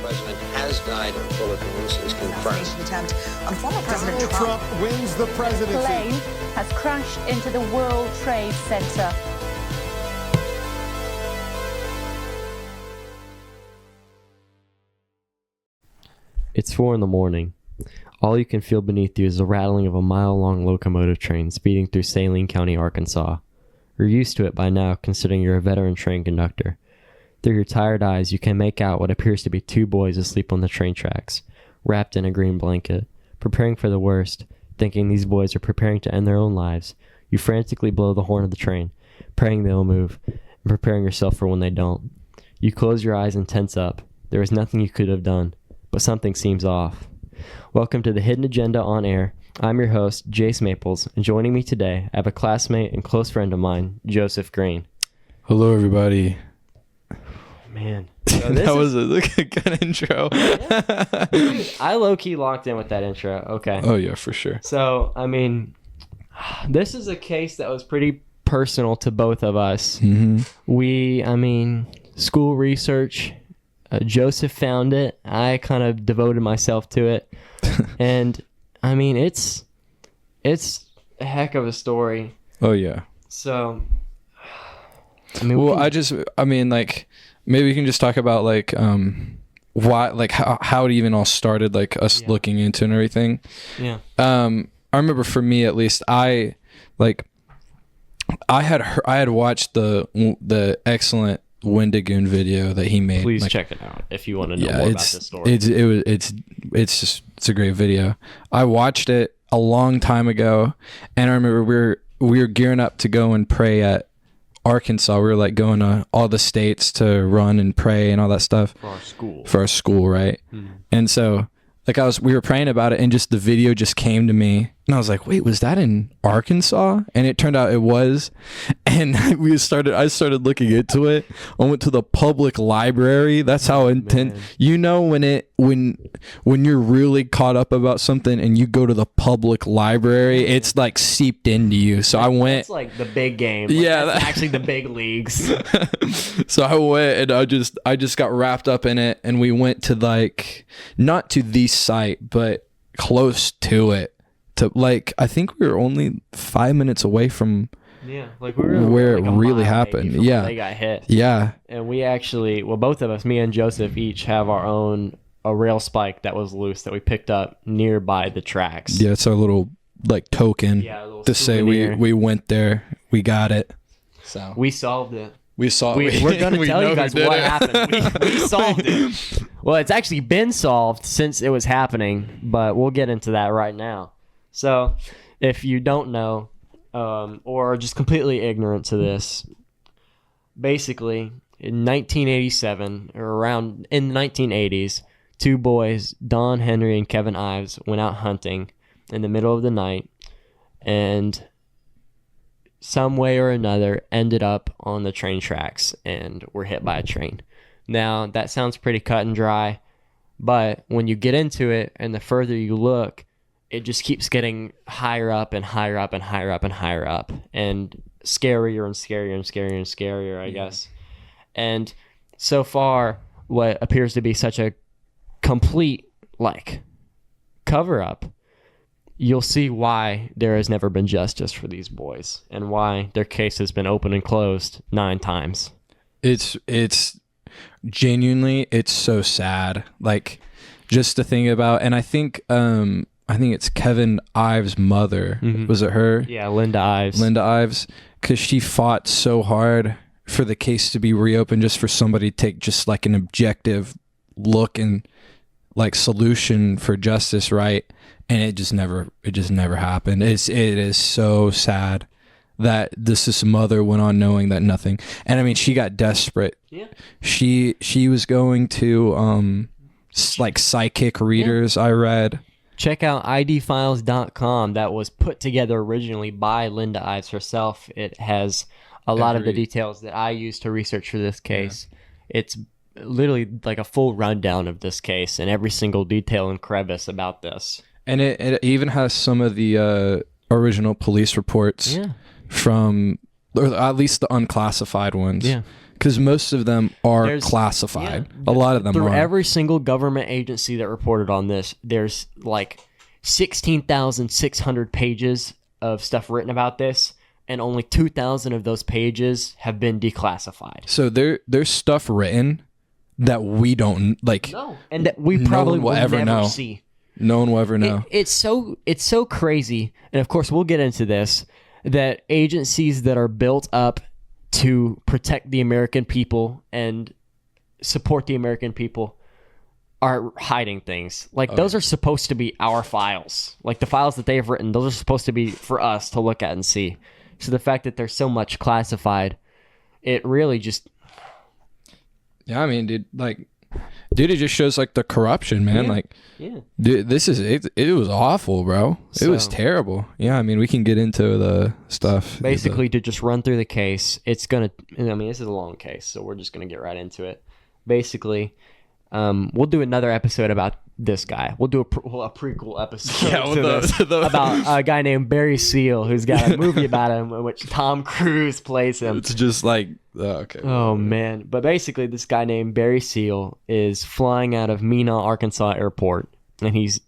president has died in Philippines is confirmed. Assassination attempt on former President Donald Trump wins the presidency. Plane has crashed into the World Trade Center. It's 4 in the morning. All you can feel beneath you is the rattling of a mile-long locomotive train speeding through Saline County, Arkansas. You're used to it by now, considering you're a veteran train conductor. Through your tired eyes, you can make out what appears to be 2 boys asleep on the train tracks, wrapped in a green blanket. Preparing for the worst, thinking these boys are preparing to end their own lives, you frantically blow the horn of the train, praying they'll move, and preparing yourself for when they don't. You close your eyes and tense up. There is nothing you could have done, but something seems off. Welcome to the Hidden Agenda on Air. I'm your host, Jace Maples, and joining me today, I have a classmate and close friend of mine, Joseph Green. Hello, everybody. Man. That was a good intro. Yeah. Dude, I low-key locked in with that intro. Okay. Oh, yeah, for sure. So, I mean, this is a case that was pretty personal to both of us. Mm-hmm. School research. Joseph found it. I kind of devoted myself to it. And, it's a heck of a story. Oh, yeah. So, maybe we can just talk about, why, how it even all started, us looking into and everything. Yeah. I remember for me, at least, I had watched the excellent Wendigoon video that he made. Please check it out if you want to know more about this story. It's a great video. I watched it a long time ago, and I remember we were gearing up to go and pray at Arkansas. We were going to all the states to run and pray and all that stuff for our school, right? And so we were praying about it, and just the video just came to me, and I was like, wait, was that in Arkansas? And it turned out it was. And I started looking into it. I went to the public library. That's how intense, when you're really caught up about something and you go to the public library, it's seeped into you. So I went. It's the big game. That's actually the big leagues. So I went, and I just got wrapped up in it, and we went to not to the site, but close to it. I think we were only 5 minutes away from where it really happened. Yeah, they got hit. Yeah, and we actually, both of us, me and Joseph, each have our own rail spike that was loose that we picked up nearby the tracks. Yeah, it's our little token to say we went there, we got it. So we solved it. We're going to tell you guys what happened. We solved it. Well, it's actually been solved since it was happening, but we'll get into that right now. So, if you don't know, or are just completely ignorant to this, basically, in 1987, or around in the 1980s, 2 boys, Don Henry and Kevin Ives, went out hunting in the middle of the night, and some way or another ended up on the train tracks and were hit by a train. Now, that sounds pretty cut and dry, but when you get into it and the further you look, it just keeps getting higher up and higher up and higher up and higher up and scarier and scarier and scarier and scarier, I guess. And so far, what appears to be such a complete, cover up, you'll see why there has never been justice for these boys and why their case has been open and closed 9 times. It's genuinely, it's so sad. Just to think about, and I think it's Kevin Ives' mother. Mm-hmm. Was it her? Yeah, Linda Ives. Linda Ives, because she fought so hard for the case to be reopened, just for somebody to take just an objective look and solution for justice, right? And it just never happened. It is so sad that this mother went on knowing that nothing. And she got desperate. Yeah. She was going to psychic readers. I read. Check out idfiles.com. That was put together originally by Linda Ives herself. It has a lot of the details that I used to research for this case. Yeah. It's literally a full rundown of this case and every single detail and crevice about this. And it even has some of the original police reports from, or at least the unclassified ones. Yeah. because most of them are There's- classified. yeah, A lot of them through are. every single government agency that reported on this, there's like 16,600 pages of stuff written about this, and only 2,000 of those pages have been declassified. So there's stuff written that we don't like. No, and that we No probably one will will ever never know. see. No one will ever know. It's so crazy, and of course we'll get into this, that agencies that are built up to protect the American people and support the American people are hiding things. Like those are supposed to be our files. Like the files that they have written, those are supposed to be for us to look at and see. So the fact that there's so much classified, it really just Yeah, I mean, dude, it just shows like the corruption, man. Yeah. Like, yeah. dude, this is it. It was awful, bro. It was So- terrible. Yeah, I mean, we can get into the stuff. Basically, to just run through the case, it's gonna. I mean, this is a long case, so we're just gonna get right into it. Basically, we'll do another episode about this guy. We'll do a prequel episode Yeah, to well, this about a guy named Barry Seal, who's got a movie about him in which Tom Cruise plays him. it's just like, okay. Oh man! But basically, this guy named Barry Seal is flying out of Mena, Arkansas airport, and he's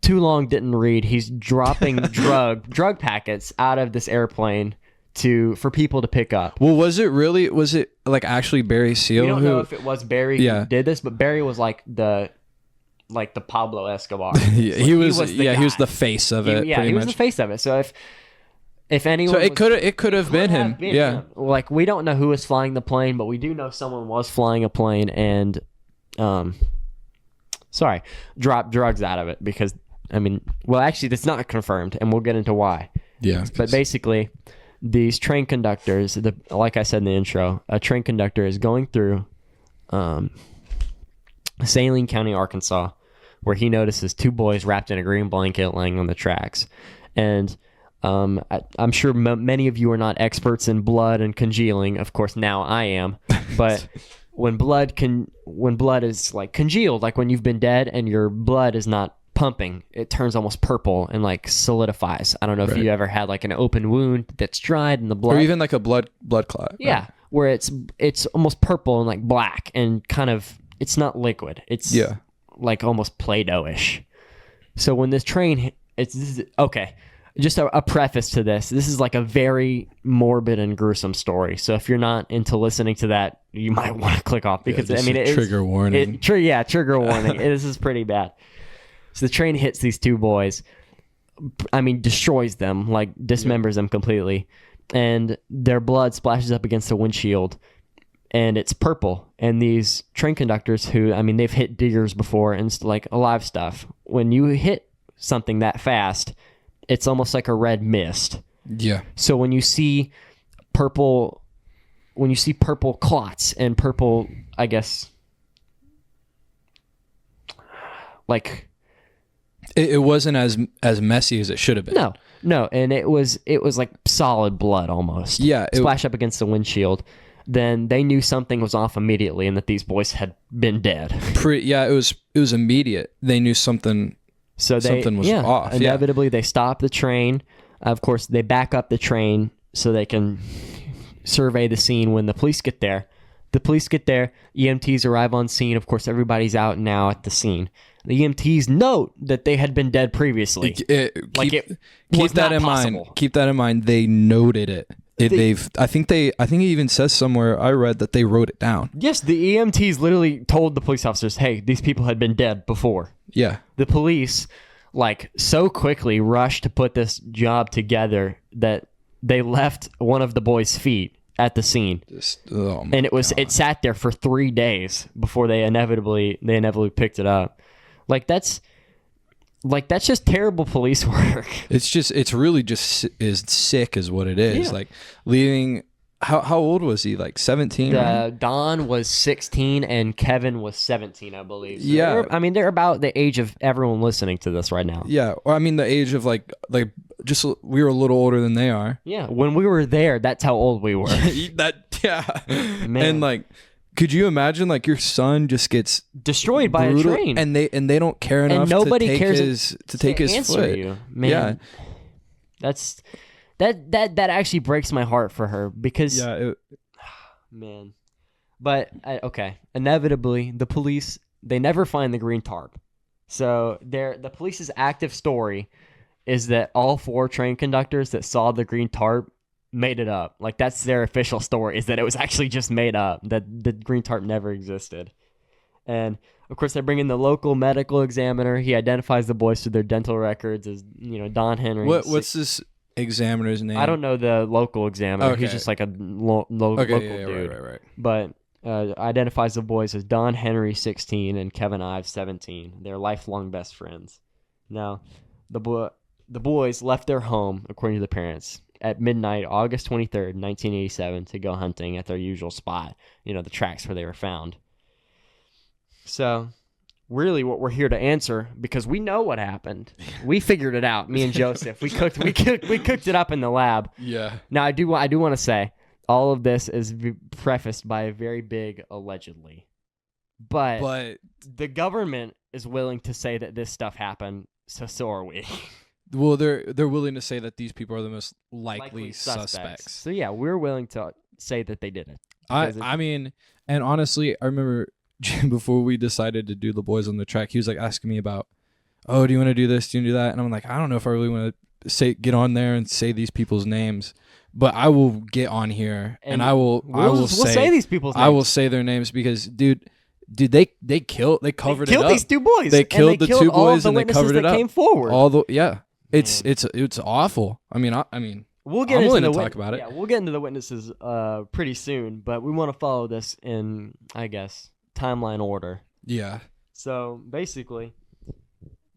too long didn't read. He's dropping drug packets out of this airplane for people to pick up. Well, was it like actually Barry Seal? We don't who, know if it was Barry Yeah. who did this, but Barry was like the Pablo Escobar. he was the he was guy. the face of it. Yeah, pretty he was much. the face of it. So if anyone, So was, it could have been him. Yeah. him. Like we don't know who was flying the plane, but we do know someone was flying a plane and, dropped drugs out of it because I mean, well, actually, that's not confirmed, and we'll get into why. Yeah. But basically, these train conductors, like I said in the intro, a train conductor is going through Saline County, Arkansas, where he notices two boys wrapped in a green blanket laying on the tracks. And I'm sure many of you are not experts in blood and congealing. Of course, now I am. But when blood is like congealed, like when you've been dead and your blood is not pumping, it turns almost purple and like solidifies. I don't know if Right. you ever had like an open wound that's dried in the blood. Or even like a blood clot. Yeah, where it's almost purple and like black and kind of, it's not liquid. It's Yeah. like almost Play-Doh-ish. So when this train, okay, just a preface to this. This is like a very morbid and gruesome story. So if you're not into listening to that, you might want to click off because just I mean, a it is- trigger warning. Trigger warning. This is pretty bad. So the train hits these two boys. I mean, destroys them, like dismembers them completely, and their blood splashes up against the windshield, and it's purple. And these train conductors, who I mean, they've hit diggers before and it's like alive stuff. When you hit something that fast, it's almost like a red mist. Yeah. So when you see purple clots and purple, I guess, like. It wasn't as messy as it should have been. No, and it was like solid blood almost. Yeah, splash up against the windshield. Then they knew something was off immediately, and that these boys had been dead. It was immediate. They knew something. So Something was off, yeah. Inevitably, they stop the train. Of course, they back up the train so they can survey the scene when the police get there. The police get there. EMTs arrive on scene. Of course, everybody's out now at the scene. The EMTs note that they had been dead previously. Keep was that not in possible. mind. Keep that in mind. They noted it. I think it even says somewhere I read that they wrote it down. Yes, the EMTs literally told the police officers, hey, these people had been dead before. Yeah. The police, like, so quickly rushed to put this job together that they left one of the boys' feet at the scene. And it sat there for 3 days before they inevitably picked it up. Like that's just terrible police work. It's really just is sick is what it is. Yeah. Like leaving. How old was he? Like 17? Don was 16 and Kevin was 17, I believe. So Yeah. they're about the age of everyone listening to this right now. Yeah. Or I mean the age of like just we were a little older than they are. Yeah, when we were there, that's how old we were. Man. And like, could you imagine like your son just gets Destroyed by brutal, a train. and they don't care enough nobody to take cares his answer foot. you. Man, Yeah. that actually breaks my heart for her because Yeah. man. But okay, inevitably the police, they never find the green tarp. So the police's active story is that all 4 train conductors that saw the green tarp made it up. Like, that's their official story, is that it was actually just made up, that the green tarp never existed. And of course, they bring in the local medical examiner. He identifies the boys through their dental records as, Don Henry. What's this examiner's name? I don't know the local examiner. Okay. He's just like a local dude. Right. But identifies the boys as Don Henry, 16, and Kevin Ives, 17. They're lifelong best friends. Now, the boys left their home, according to the parents, at midnight, August 23rd, 1987, to go hunting at their usual spot, the tracks where they were found. So, really what we're here to answer, because we know what happened. We figured it out, me and Joseph. We cooked it up in the lab. Yeah. Now, I do want to say, all of this is prefaced by a very big allegedly. But the government is willing to say that this stuff happened, so are we. Well, they're willing to say that these people are the most likely suspects. So yeah, we're willing to say that they did it. I mean, and honestly, I remember before we decided to do the boys on the track, he was like asking me about, oh, do you want to do this? Do you want to do that? And I'm like, I don't know if I really want to get on there and say these people's names. But I will get on here and I will say these people's names. I will say their names because dude, they covered it up. Killed these 2 boys. They killed the 2 boys and they covered it up. Came forward. It's awful. I mean, we'll get I'm into willing the to talk about it. Yeah, we'll get into the witnesses pretty soon, but we want to follow this in, I guess, timeline order. Yeah. So basically,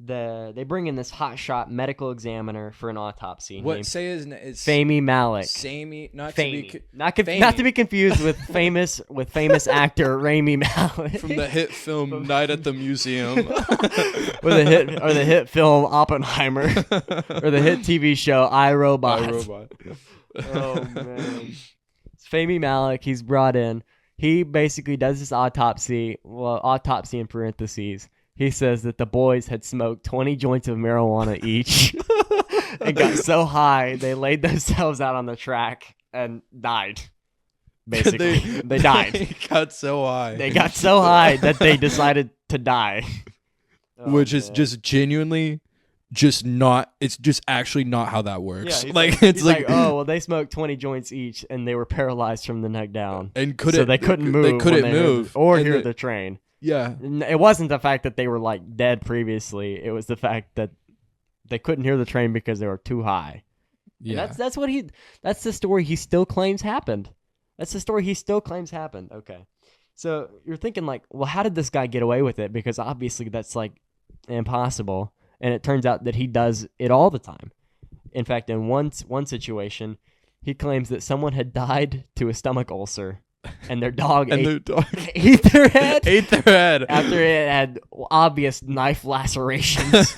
they bring in this hotshot medical examiner for an autopsy. What say his name? It's Fahmy Malik. Samey, not Fahmy. to be Not to be confused with famous actor Rami Malek from the hit film Night at the Museum, or the hit film Oppenheimer, or the hit TV show I, Robot. Oh man, it's Fahmy Malik. He's brought in. He basically does this autopsy. Well, autopsy in parentheses. He says that the boys had smoked 20 joints of marijuana each and got so high they laid themselves out on the track and died. Basically, they died. They got so high. They got so high that they decided to die. Which is just genuinely just not. It's just actually not how that works. Yeah, it's like, oh well, they smoked 20 joints each and they were paralyzed from the neck down, and so they couldn't move. They couldn't move or hear the train. Yeah. It wasn't the fact that they were like dead previously. It was the fact that they couldn't hear the train because they were too high. Yeah. And that's the story he still claims happened. Okay. So you're thinking like, well, how did this guy get away with it? Because obviously that's like impossible. And it turns out that he does it all the time. In fact, in one situation, he claims that someone had died to a stomach ulcer. And their dog ate their head after it had obvious knife lacerations,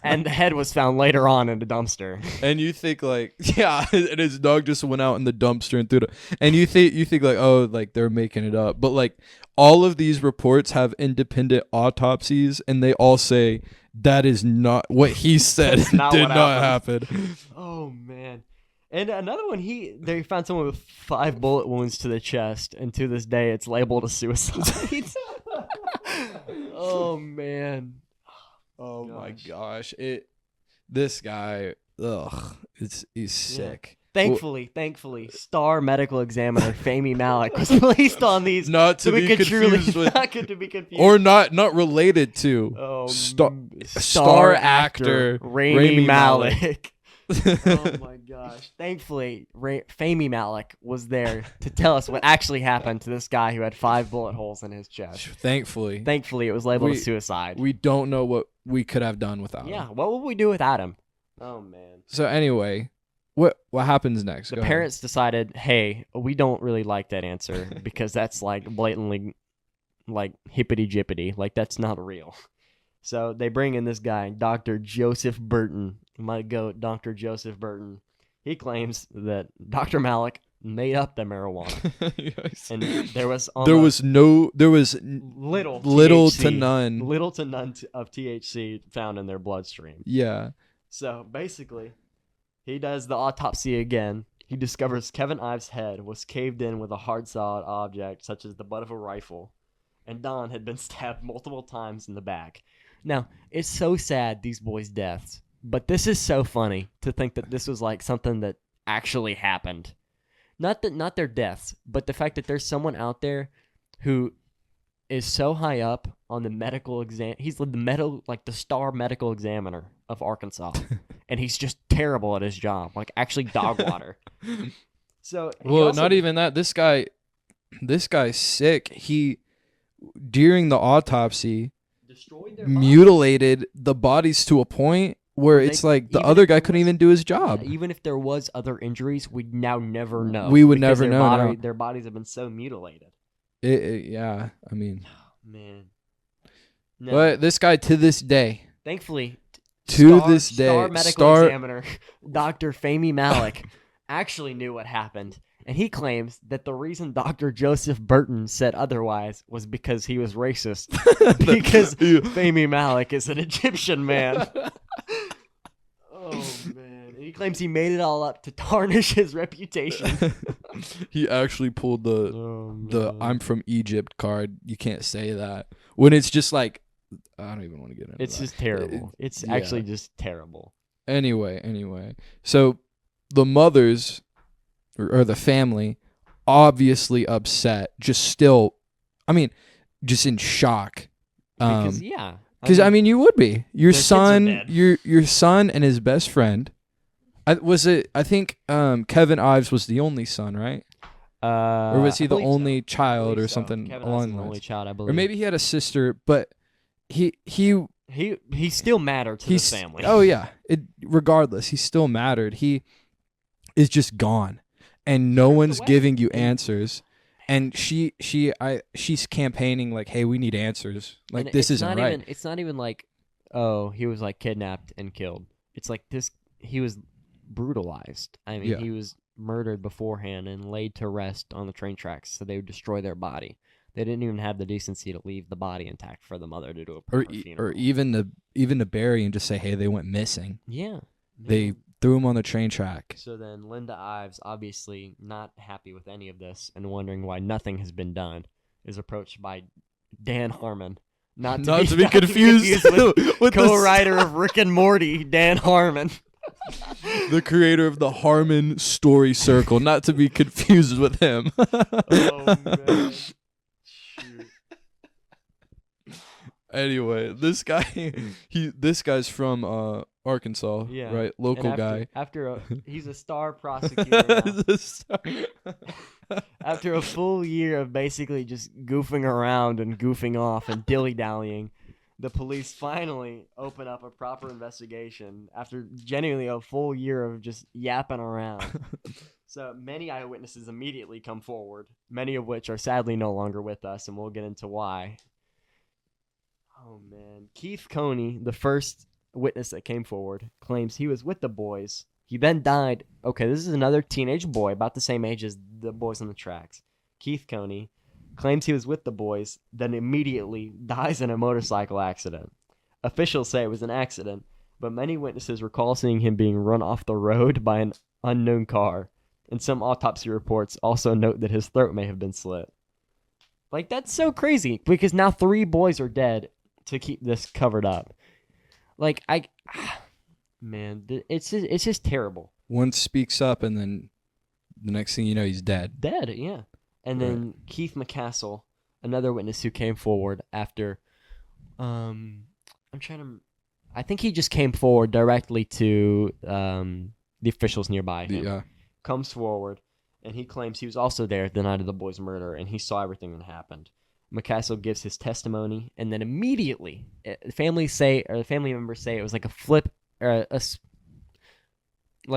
and the head was found later on in the dumpster. And you think like, yeah, and his dog just went out in the dumpster and threw it. And you think like, oh, like they're making it up. But like all of these reports have independent autopsies, and they all say that is not what he said. Did not happen. Oh man. And another one, they found someone with 5 bullet wounds to the chest, and to this day, it's labeled a suicide. Oh man! Oh my gosh! This guy, he's sick. Thankfully, star medical examiner Fahmy Malik was placed on these. Not to be confused with, not to be confused, or not related to star actor Rami Malek. Oh my gosh. Thankfully, Fahmy Malik was there to tell us what actually happened to this guy who had 5 bullet holes in his chest. Thankfully, it was labeled a suicide. We don't know what we could have done without him. Yeah, what would we do without him? Oh man. So anyway, what happens next? The parents decided, hey, we don't really like that answer because that's like blatantly like hippity jippity. Like that's not real. So they bring in this guy, Dr. Joseph Burton. My goat, Dr. Joseph Burton. He claims that Dr. Malik made up the marijuana. Yes. And there was little THC, to none of THC found in their bloodstream. Yeah. So basically, he does the autopsy again. he discovers Kevin Ives' head was caved in with a hard, solid object, such as the butt of a rifle, and Don had been stabbed multiple times in the back. Now, it's so sad, these boys' deaths, but this is so funny to think that this was like something that actually happened. Not their deaths, but the fact that there's someone out there who is so high up on the medical exam. He's the star medical examiner of Arkansas, and he's just terrible at his job, like actually dog water. So not even that. This guy's sick. He, during the autopsy, destroyed their mutilated the bodies to a point where it's like the other guy couldn't even do his job. Even if there was other injuries, we'd now never know. We would never know. No. Their bodies have been so mutilated. Yeah, I mean, man. No. But this guy, to this day, thankfully, star medical examiner Dr. Fahmy Malik actually knew what happened, and he claims that the reason Dr. Joseph Burton said otherwise was because he was racist, because Fahmy Malik is an Egyptian man. Oh man. He claims he made it all up to tarnish his reputation. He actually pulled the I'm from Egypt card. You can't say that when it's just like, I don't even want to get into it. It's just terrible. It's actually just terrible. Anyway. So the mothers or the family obviously upset, just in shock. Because you would be. Your son and his best friend. I think Kevin Ives was the only son, right? Or was he the only child or something Kevin along Ives the the only lines? child, I believe. Or maybe he had a sister, but he still mattered to the family. Oh yeah. Regardless, he still mattered. He is just gone, and no one's giving you answers. And she's campaigning like, hey, we need answers. Like, this isn't right. It's not even like, oh, he was like kidnapped and killed. It's like he was brutalized. I mean, he was murdered beforehand and laid to rest on the train tracks so they would destroy their body. They didn't even have the decency to leave the body intact for the mother to do a proper funeral. Or even to bury and just say, hey, they went missing. Yeah. They threw him on the train track. So then Linda Ives, obviously not happy with any of this and wondering why nothing has been done, is approached by Dan Harmon. Not to be confused with co-writer of Rick and Morty, Dan Harmon. The creator of the Harmon Story Circle, not to be confused with him. Oh, man. Shoot. Anyway, this guy's from Arkansas, right? Local guy. He's a star prosecutor now. After a full year of basically just goofing around and goofing off and dilly-dallying, the police finally open up a proper investigation after genuinely a full year of just yapping around. So many eyewitnesses immediately come forward, many of which are sadly no longer with us, and we'll get into why. Oh, man. Keith Coney, the first witness that came forward, claims he was with the boys. He then died. Okay, this is another teenage boy, about the same age as the boys on the tracks. Keith Coney claims he was with the boys, then immediately dies in a motorcycle accident. Officials say it was an accident, but many witnesses recall seeing him being run off the road by an unknown car, and some autopsy reports also note that his throat may have been slit. Like, that's so crazy, because now 3 boys are dead to keep this covered up. Like, man, it's just terrible. One speaks up, and then the next thing you know, he's dead. Dead, yeah. And then Keith McCassell, another witness who came forward after, I think he just came forward directly to the officials nearby him. Yeah. Comes forward, and he claims he was also there the night of the boys' murder, and he saw everything that happened. McCassell gives his testimony, and then immediately, the family members say it was like a flip, like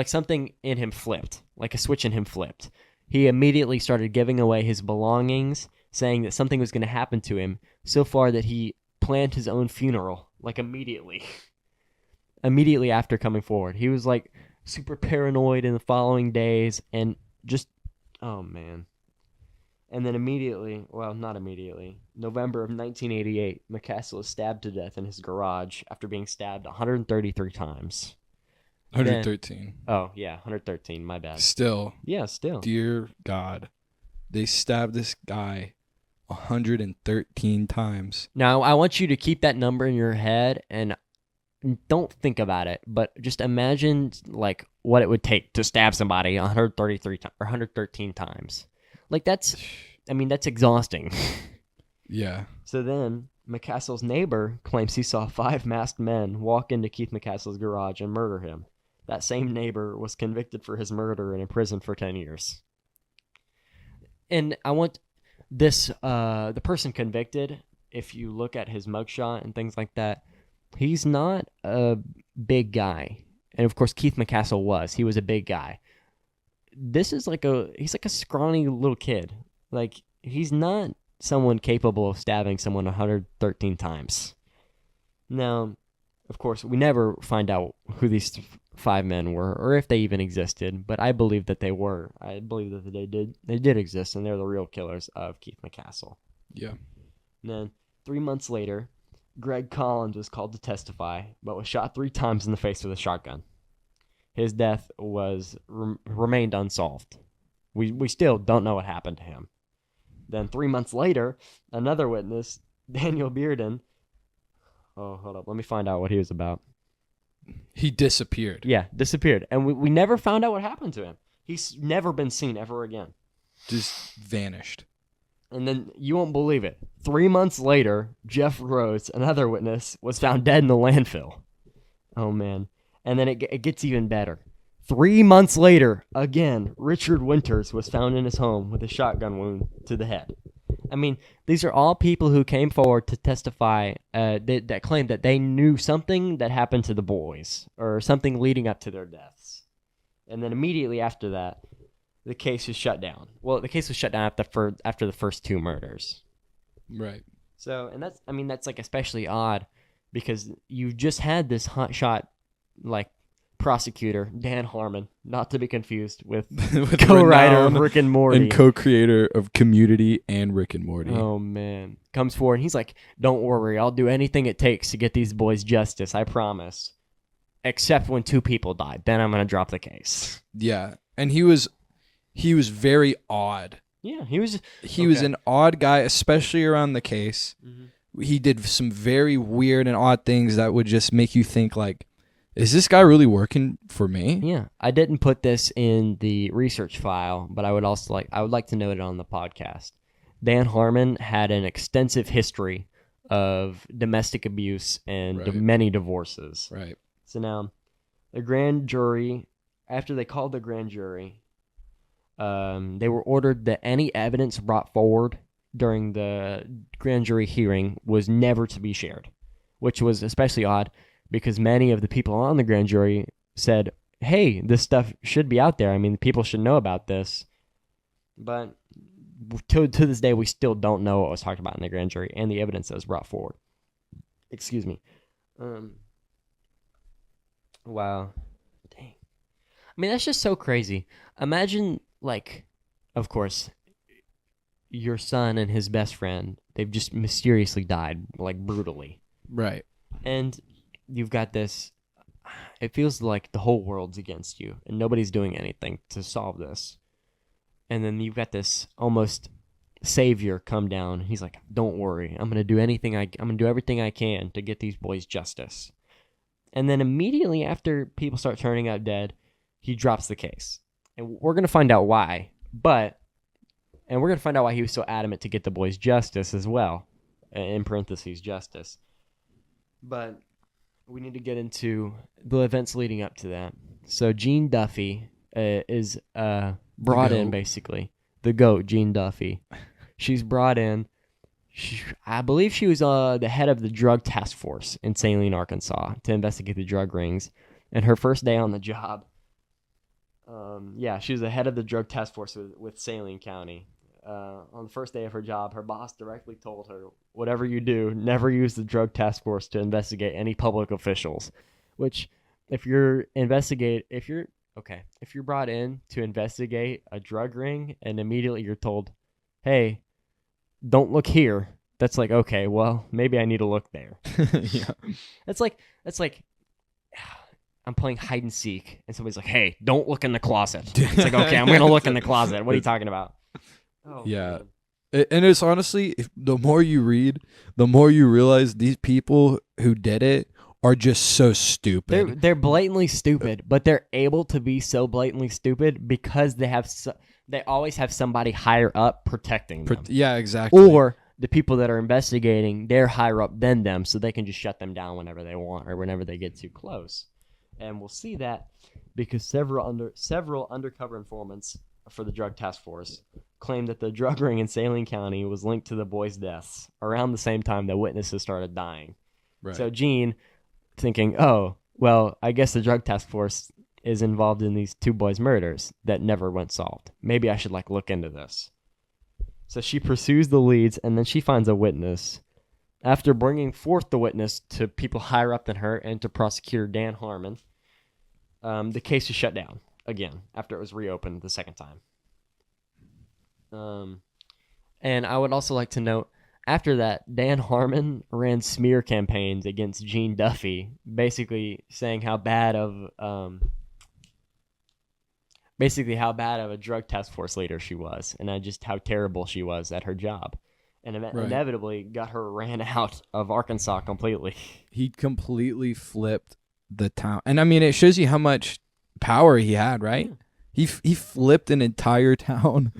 something in him flipped, like a switch in him flipped. He immediately started giving away his belongings, saying that something was going to happen to him, so far that he planned his own funeral, like immediately. Immediately after coming forward. He was like super paranoid in the following days, and just, oh man. And then not immediately, November of 1988, McCassell is stabbed to death in his garage after being stabbed 133 times. 113. Oh, yeah, 113. My bad. Still, Yeah, still. dear God, they stabbed this guy 113 times. Now, I want you to keep that number in your head and don't think about it, but just imagine like what it would take to stab somebody 133 or 113 times. Like that's exhausting. Yeah. So then McCastle's neighbor claims he saw 5 masked men walk into Keith McCastle's garage and murder him. That same neighbor was convicted for his murder and imprisoned for 10 years. And I want this, the person convicted, if you look at his mugshot and things like that, he's not a big guy. And of course, Keith McCastle was. He was a big guy. He's like a scrawny little kid. Like, he's not someone capable of stabbing someone 113 times. Now, of course, we never find out who these 5 men were or if they even existed, but I believe that they were. I believe that they did exist, and they're the real killers of Keith McCastle. Yeah. And then 3 months later, Greg Collins was called to testify, but was shot 3 times in the face with a shotgun. His death remained unsolved. We still don't know what happened to him. Then 3 months later, another witness, Daniel Bearden. Oh, hold up. Let me find out what he was about. He disappeared. Yeah, disappeared. And we never found out what happened to him. He's never been seen ever again. Just vanished. And then, you won't believe it, 3 months later, Jeff Rose, another witness, was found dead in the landfill. Oh, man. And then it gets even better. 3 months later, again, Richard Winters was found in his home with a shotgun wound to the head. I mean, these are all people who came forward to testify that claimed that they knew something that happened to the boys or something leading up to their deaths. And then immediately after that, the case was shut down. Well, the case was shut down after the first 2 murders. Right. So, and that's like especially odd because you just had this hotshot like prosecutor, Dan Harmon, not to be confused with co-writer of Rick and Morty. And co-creator of Community and Rick and Morty. Oh, man. Comes forward and he's like, don't worry, I'll do anything it takes to get these boys justice, I promise. Except when 2 people died. Then I'm going to drop the case. Yeah. And he was very odd. Yeah, he was an odd guy, especially around the case. Mm-hmm. He did some very weird and odd things that would just make you think like, is this guy really working for me? Yeah, I didn't put this in the research file, but I would like to note it on the podcast. Dan Harmon had an extensive history of domestic abuse and many divorces. Right. So now, the grand jury, after they called the grand jury, they were ordered that any evidence brought forward during the grand jury hearing was never to be shared, which was especially odd because many of the people on the grand jury said, hey, this stuff should be out there. I mean, people should know about this. But to this day, we still don't know what was talked about in the grand jury and the evidence that was brought forward. Excuse me. Wow. Dang. I mean, that's just so crazy. Imagine, like, of course, your son and his best friend, they've just mysteriously died, like, brutally. Right. And you've got this, it feels like the whole world's against you, and nobody's doing anything to solve this. And then you've got this almost savior come down. He's like, don't worry, I'm going to do everything I can to get these boys justice. And then immediately after people start turning up dead, he drops the case. And we're going to find out why. And we're going to find out why he was so adamant to get the boys justice as well. In parentheses, justice. But we need to get into the events leading up to that. So Jean Duffy is brought in, basically. The GOAT, Jean Duffy. She's brought in. I believe she was the head of the drug task force in Saline, Arkansas, to investigate the drug rings. And her first day on the job, she was the head of the drug task force with Saline County. On the first day of her job, her boss directly told her, whatever you do, never use the drug task force to investigate any public officials. Which, if you're brought in to investigate a drug ring and immediately you're told, hey, don't look here, that's like, okay, well, maybe I need to look there. Yeah. That's like, I'm playing hide and seek, and somebody's like, "Hey, don't look in the closet." It's like, okay, I'm gonna look in the closet. What are you talking about? Oh, Yeah. man. And it's honestly, the more you read, the more you realize these people who did it are just so stupid. They're blatantly stupid, but they're able to be so blatantly stupid because they always have somebody higher up protecting them. Yeah, exactly. Or the people that are investigating, they're higher up than them, so they can just shut them down whenever they want or whenever they get too close. And we'll see that because several undercover informants for the drug task force claimed that the drug ring in Saline County was linked to the boys' deaths around the same time that witnesses started dying. Right. So Gene, thinking, oh, well, I guess the drug task force is involved in these 2 boys' murders that never went solved. Maybe I should look into this. So she pursues the leads, and then she finds a witness. After bringing forth the witness to people higher up than her and to prosecutor Dan Harmon, the case is shut down again after it was reopened the second time. And I would also like to note, after that, Dan Harmon ran smear campaigns against Jean Duffy, basically saying how bad of a drug task force leader she was, and just how terrible she was at her job, and inevitably got her ran out of Arkansas completely. He completely flipped the town, and I mean, it shows you how much power he had, right? Yeah. He flipped an entire town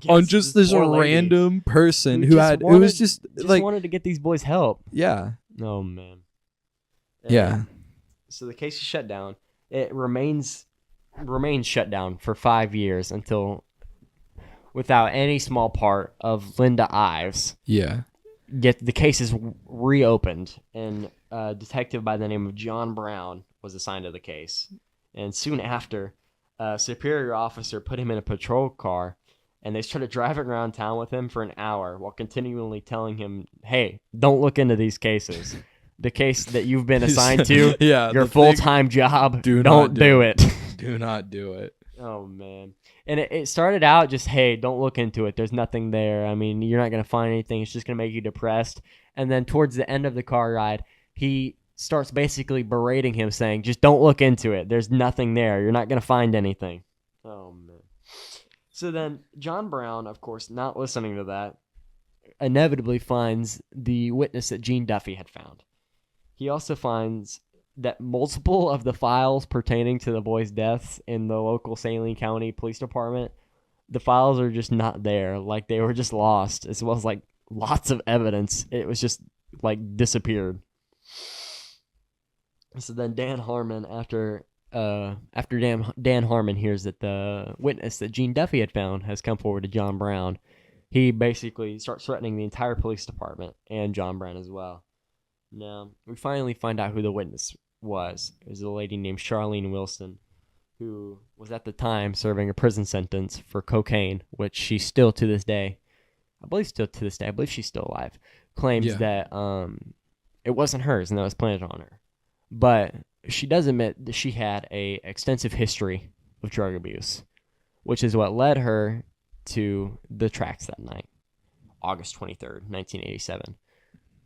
on just this random person who was just wanted to get these boys help. Yeah. Oh man. Yeah. So the case is shut down. It remains shut down for 5 years until, without any small part of Linda Ives, the case is reopened, and a detective by the name of John Brown was assigned to the case. And soon after, a superior officer put him in a patrol car, and they started driving around town with him for an hour while continually telling him, hey, don't look into these cases. The case that you've been assigned to, your full-time job, don't do it. Do not do it. Oh, man. And it started out just, hey, don't look into it. There's nothing there. I mean, you're not going to find anything. It's just going to make you depressed. And then towards the end of the car ride, he starts basically berating him, saying, just don't look into it. There's nothing there. You're not going to find anything. Oh, man. So then John Brown, of course, not listening to that, inevitably finds the witness that Jean Duffy had found. He also finds that multiple of the files pertaining to the boys' deaths in the local Saline County Police Department, the files are just not there. They were just lost, as well as lots of evidence. It was just disappeared. So then Dan Harmon, after Dan Harmon hears that the witness that Jean Duffy had found has come forward to John Brown, he basically starts threatening the entire police department and John Brown as well. Now, we finally find out who the witness was. It was a lady named Charlene Wilson, who was at the time serving a prison sentence for cocaine, which she still to this day, I believe she's still alive, claims that it wasn't hers and that was planted on her. But she does admit that she had a extensive history of drug abuse, which is what led her to the tracks that night, August 23rd, 1987.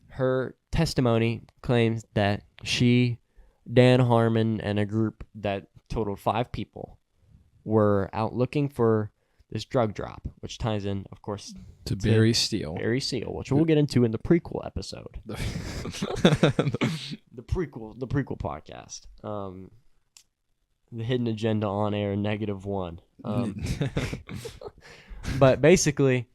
Her testimony claims that she, Dan Harmon, and a group that totaled 5 people were out looking for this drug drop, which ties in, of course, to Barry Steele. Barry Steele, which we'll get into in the prequel episode. the prequel podcast. The Hidden Agenda on Air -1. But basically,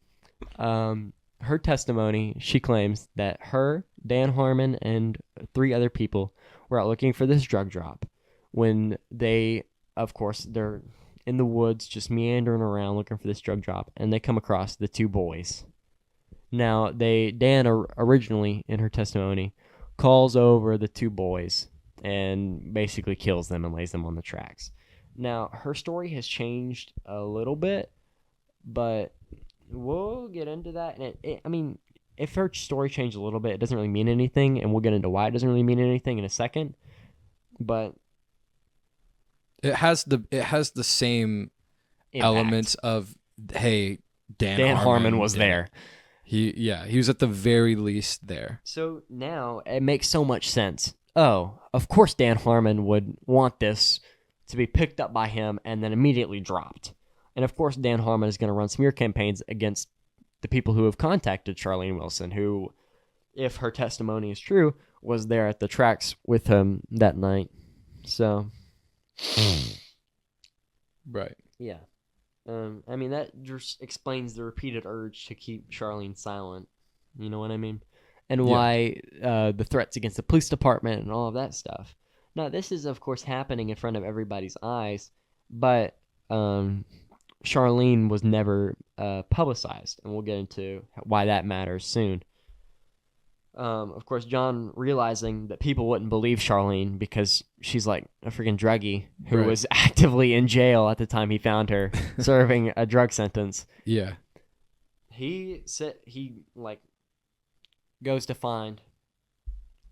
her testimony, she claims that her, Dan Harmon, and 3 other people were out looking for this drug drop when they, of course, they're in the woods just meandering around looking for this drug drop, and they come across the 2 boys. Now, Dan originally, in her testimony, calls over the 2 boys and basically kills them and lays them on the tracks. Now, her story has changed a little bit, but we'll get into that. And I mean, if her story changed a little bit, it doesn't really mean anything, and we'll get into why it doesn't really mean anything in a second. But it has the same impact. Elements of, hey, Dan Harmon was there. He was at the very least there. So now it makes so much sense. oh, of course Dan Harmon would want this to be picked up by him and then immediately dropped. And of course Dan Harmon is going to run smear campaigns against the people who have contacted Charlene Wilson, who, if her testimony is true, was there at the tracks with him that night. So, Right. yeah. I mean, that just explains the repeated urge to keep Charlene silent. You know what I mean? And why the threats against the police department and all of that stuff. Now, this is, of course, happening in front of everybody's eyes, but Charlene was never publicized, and we'll get into why that matters soon. Of course, John realizing that people wouldn't believe Charlene because she's like a freaking druggie who was actively in jail at the time he found her, serving a drug sentence. Yeah. He goes to find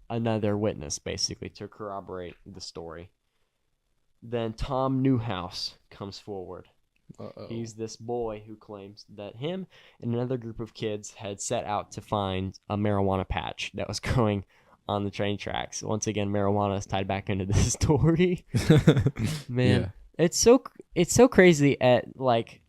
another witness, basically, to corroborate the story. Then Tom Newhouse comes forward. Uh-oh. He's this boy who claims that him and another group of kids had set out to find a marijuana patch that was growing on the train tracks. Once again, marijuana is tied back into this story. Man, it's so crazy at like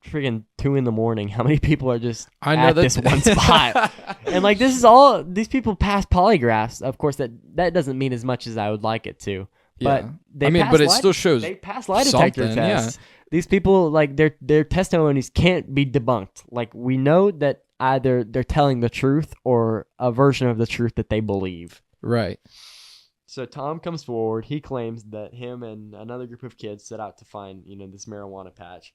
freaking 2 a.m. how many people are just at this one spot. And like this is all these people pass polygraphs. Of course that doesn't mean as much as I would like it to. But but it still shows they pass lie detector tests. Yeah. These people, like, their testimonies can't be debunked. Like, we know that either they're telling the truth or a version of the truth that they believe. Right. So Tom comes forward. He claims that him and another group of kids set out to find, this marijuana patch.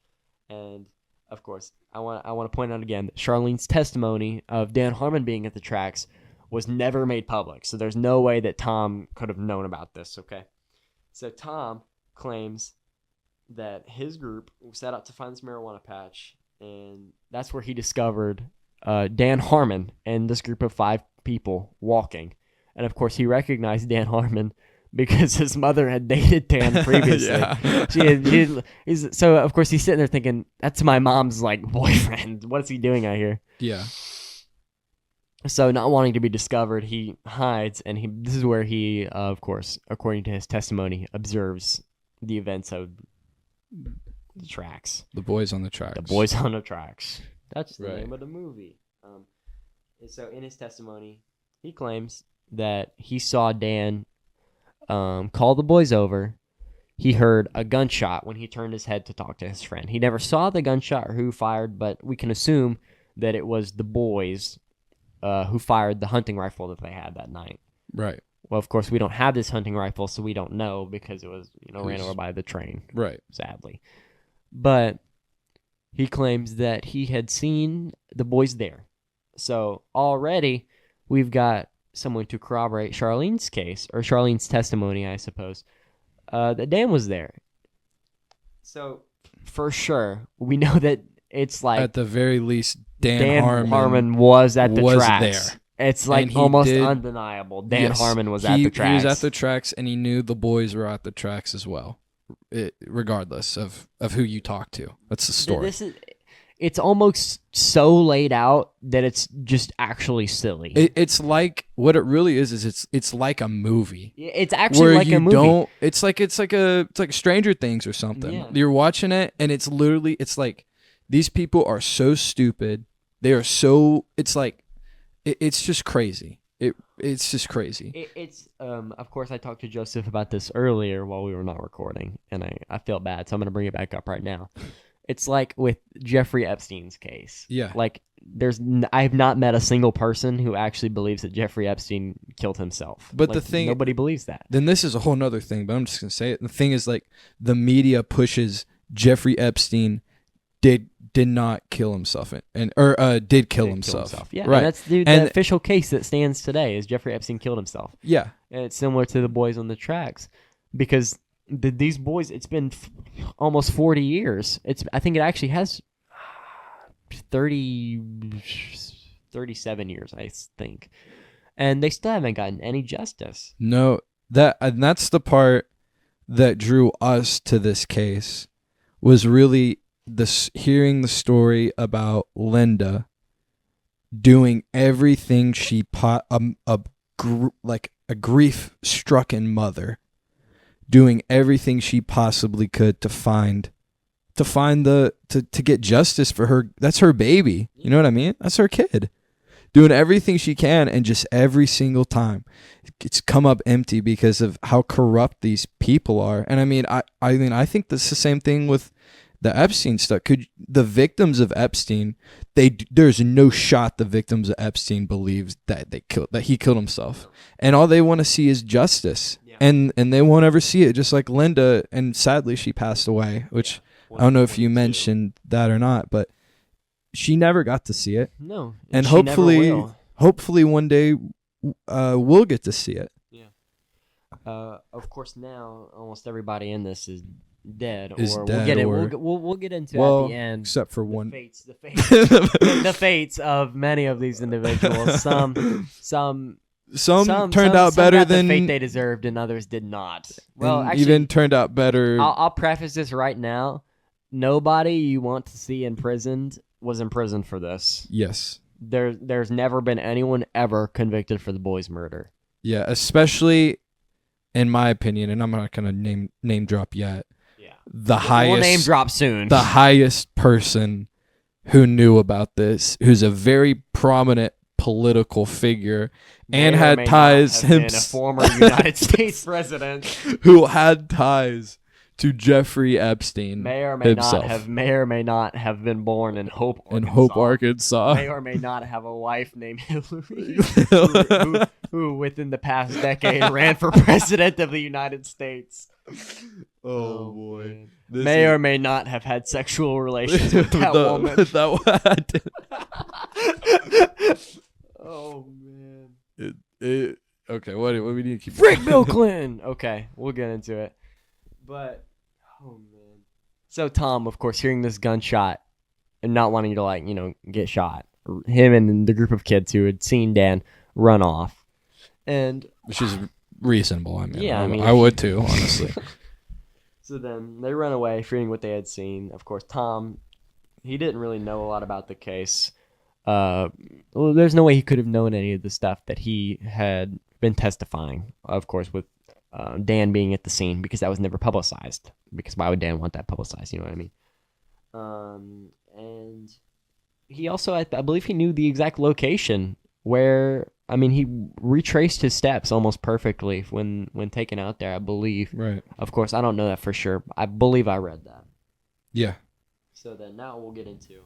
And of course, I want to point out again that Charlene's testimony of Dan Harmon being at the tracks was never made public. So there's no way that Tom could have known about this. Okay. So Tom claims that his group set out to find this marijuana patch, and that's where he discovered Dan Harmon and this group of 5 people walking. And of course, he recognized Dan Harmon because his mother had dated Dan previously. So of course he's sitting there thinking, "That's my mom's like boyfriend. What is he doing out here?" Yeah. So not wanting to be discovered, he hides, and this is where he, of course, according to his testimony, observes the events of the tracks. The Boys on the Tracks. The Boys on the Tracks. That's the name of the movie. So in his testimony, he claims that he saw Dan call the boys over. He heard a gunshot when he turned his head to talk to his friend. He never saw the gunshot or who fired, but we can assume that it was the boys who fired the hunting rifle that they had that night. Right. Well, of course, we don't have this hunting rifle, so we don't know because it was, ran over by the train. Right. Sadly. But he claims that he had seen the boys there. So already we've got someone to corroborate Charlene's case, or Charlene's testimony, I suppose, that Dan was there. So for sure, we know that it's like... At the very least, Dan Harmon was at the tracks. There. It's like almost undeniable. Dan Harmon was at the tracks. He was at the tracks, and he knew the boys were at the tracks as well, regardless of who you talk to. That's the story. It's almost so laid out that it's just actually silly. It's like, what it really is it's like a movie. It's actually like a movie. It's like Stranger Things or something. Yeah. You're watching it, and it's like these people are so stupid. They are so. It's like. It's just crazy. It's just crazy. It's of course I talked to Joseph about this earlier while we were not recording, and I feel bad, so I'm gonna bring it back up right now. It's like with Jeffrey Epstein's case. Yeah. Like I have not met a single person who actually believes that Jeffrey Epstein killed himself. But the thing, nobody believes that. Then this is a whole nother thing, but I'm just gonna say it. The thing is, like, the media pushes Jeffrey Epstein did not kill himself did kill himself. Yeah, right. And that's the official case that stands today is Jeffrey Epstein killed himself. Yeah, and it's similar to the Boys on the Tracks because these boys. It's been almost 40 years. I think it actually has 37 years, I think, and they still haven't gotten any justice. No, that's the part that drew us to this case was really. Hearing the story about Linda doing everything she a grief-stricken mother doing everything she possibly could to get justice for her. That's her baby. You know what I mean? That's her kid. Doing everything she can, and just every single time it's come up empty because of how corrupt these people are. And I mean, I think that's the same thing with the Epstein stuff. The victims of Epstein, there's no shot the victims of Epstein believes that he killed himself, and all they want to see is justice. Yeah. And they won't ever see it. Just like Linda, and sadly she passed away, which I don't know if you mentioned that or not, but she never got to see it. No, and she hopefully, never will. hopefully one day we'll get to see it. Yeah. Of course, now almost everybody in this is dead, Is or dead, we'll get it. or- We'll get into Well, at the end. except for one. The fates of many of these individuals. Some turned out better got than the fate they deserved, and others did not. Well, and actually, even turned out better. I'll preface this right now. Nobody you want to see imprisoned was imprisoned for this. Yes. There's never been anyone ever convicted for the boy's murder. Yeah, especially in my opinion, and I'm not gonna name drop yet. Yeah. The highest We'll name drop soon. The highest person who knew about this, who's a very prominent political figure and May or had may ties not have been a former United States president. who had ties to Jeffrey Epstein May or may himself. may or may not have been born in Hope, Arkansas. in Hope, Arkansas. May or may not have a wife named Hillary, who within the past decade ran for president of the United States. Oh boy. Man. This May is- or may not have had sexual relations with that The- woman. with that Oh man. okay, what do we need to keep? Frick Bill Clinton. Okay, we'll get into it. But oh man. So Tom, of course, hearing this gunshot and not wanting to get shot. Him and the group of kids who had seen Dan run off. And Which is reasonable. I mean, Yeah, I mean, I would too, honestly. so then they run away, fearing what they had seen. Of course, Tom, he didn't really know a lot about the case. Well, there's no way he could have known any of the stuff that he had been testifying, of course, with Dan being at the scene, because that was never publicized. Because why would Dan want that publicized? You know what I mean? And he also, I believe he knew the exact location where, he retraced his steps almost perfectly when taken out there, I believe. Right. Of course, I don't know that for sure. I believe I read that. Yeah. So then now we'll get into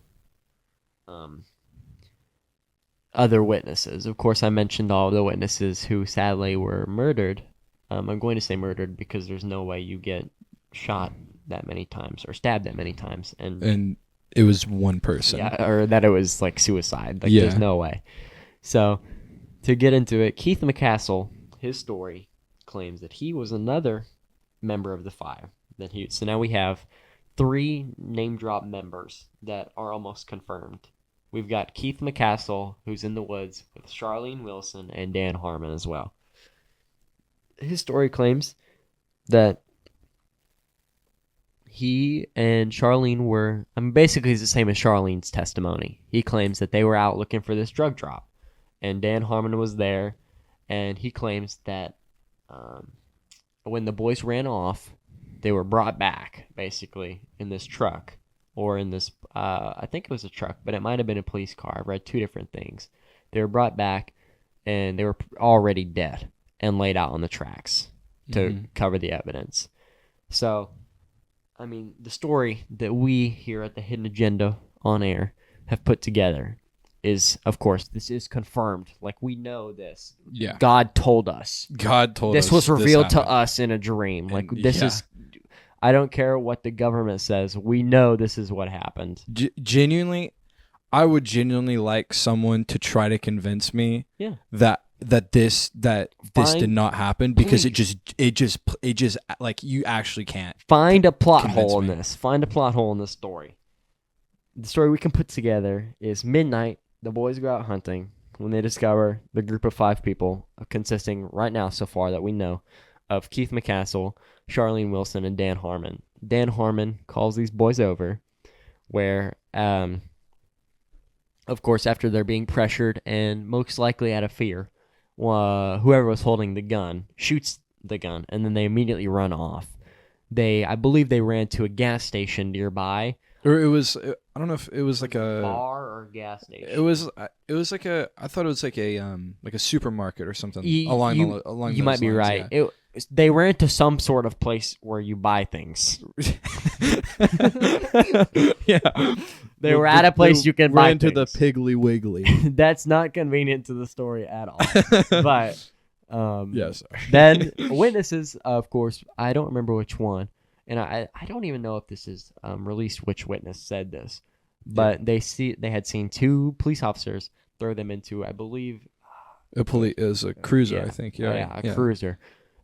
other witnesses. Of course, I mentioned all the witnesses who sadly were murdered. I'm going to say murdered because there's no way you get shot that many times or stabbed that many times. And it was one person. Yeah, or that it was like suicide. Like, Yeah. There's no way. So to get into it, Keith McCassell, his story claims that he was another member of the five. So now we have 3 name drop members that are almost confirmed. We've got Keith McCassell, who's in the woods with Charlene Wilson and Dan Harmon as well. His story claims that he and Charlene were, basically it's the same as Charlene's testimony. He claims that they were out looking for this drug drop, and Dan Harmon was there, and he claims that when the boys ran off, they were brought back, basically, in this truck, or in this, I think it was a truck, but it might have been a police car. I've read 2 different things. They were brought back, and they were already dead and laid out on the tracks to cover the evidence. So, the story that we here at the Hidden Agenda on air have put together is, of course, this is confirmed. Like, we know this. Yeah. God told us. God told us This was revealed to happened. us in a dream. Like, And- this yeah. is... I don't care what the government says. We know this is what happened. Genuinely, I would genuinely like someone to try to convince me Yeah. that this Fine. did not happen, because it Please. just like, you actually can't. Find a plot Convince hole in me. this. Find a plot hole in this story. The story we can put together is midnight. The boys go out hunting when they discover the group of 5 people, consisting right now so far that we know of Keith McCassell, Charlene Wilson, and Dan Harmon. Dan Harmon calls these boys over, where, of course, after they're being pressured and most likely out of fear, whoever was holding the gun shoots the gun, and then they immediately run off. I believe they ran to a gas station nearby. Or it was, I don't know if it was like a bar or gas station. It was like I thought it was like a supermarket or something along You those might be lines, right. yeah. They ran to some sort of place where you buy things. Yeah. They were at a place you can buy ran to the things. Piggly Wiggly. That's not convenient to the story at all. But Yeah, sorry. then witnesses, of course, I don't remember which one, and I don't even know if this is released which witness said this, but they had seen two police officers throw them into, I believe, It was a cruiser, yeah, I think. oh, Yeah, a cruiser,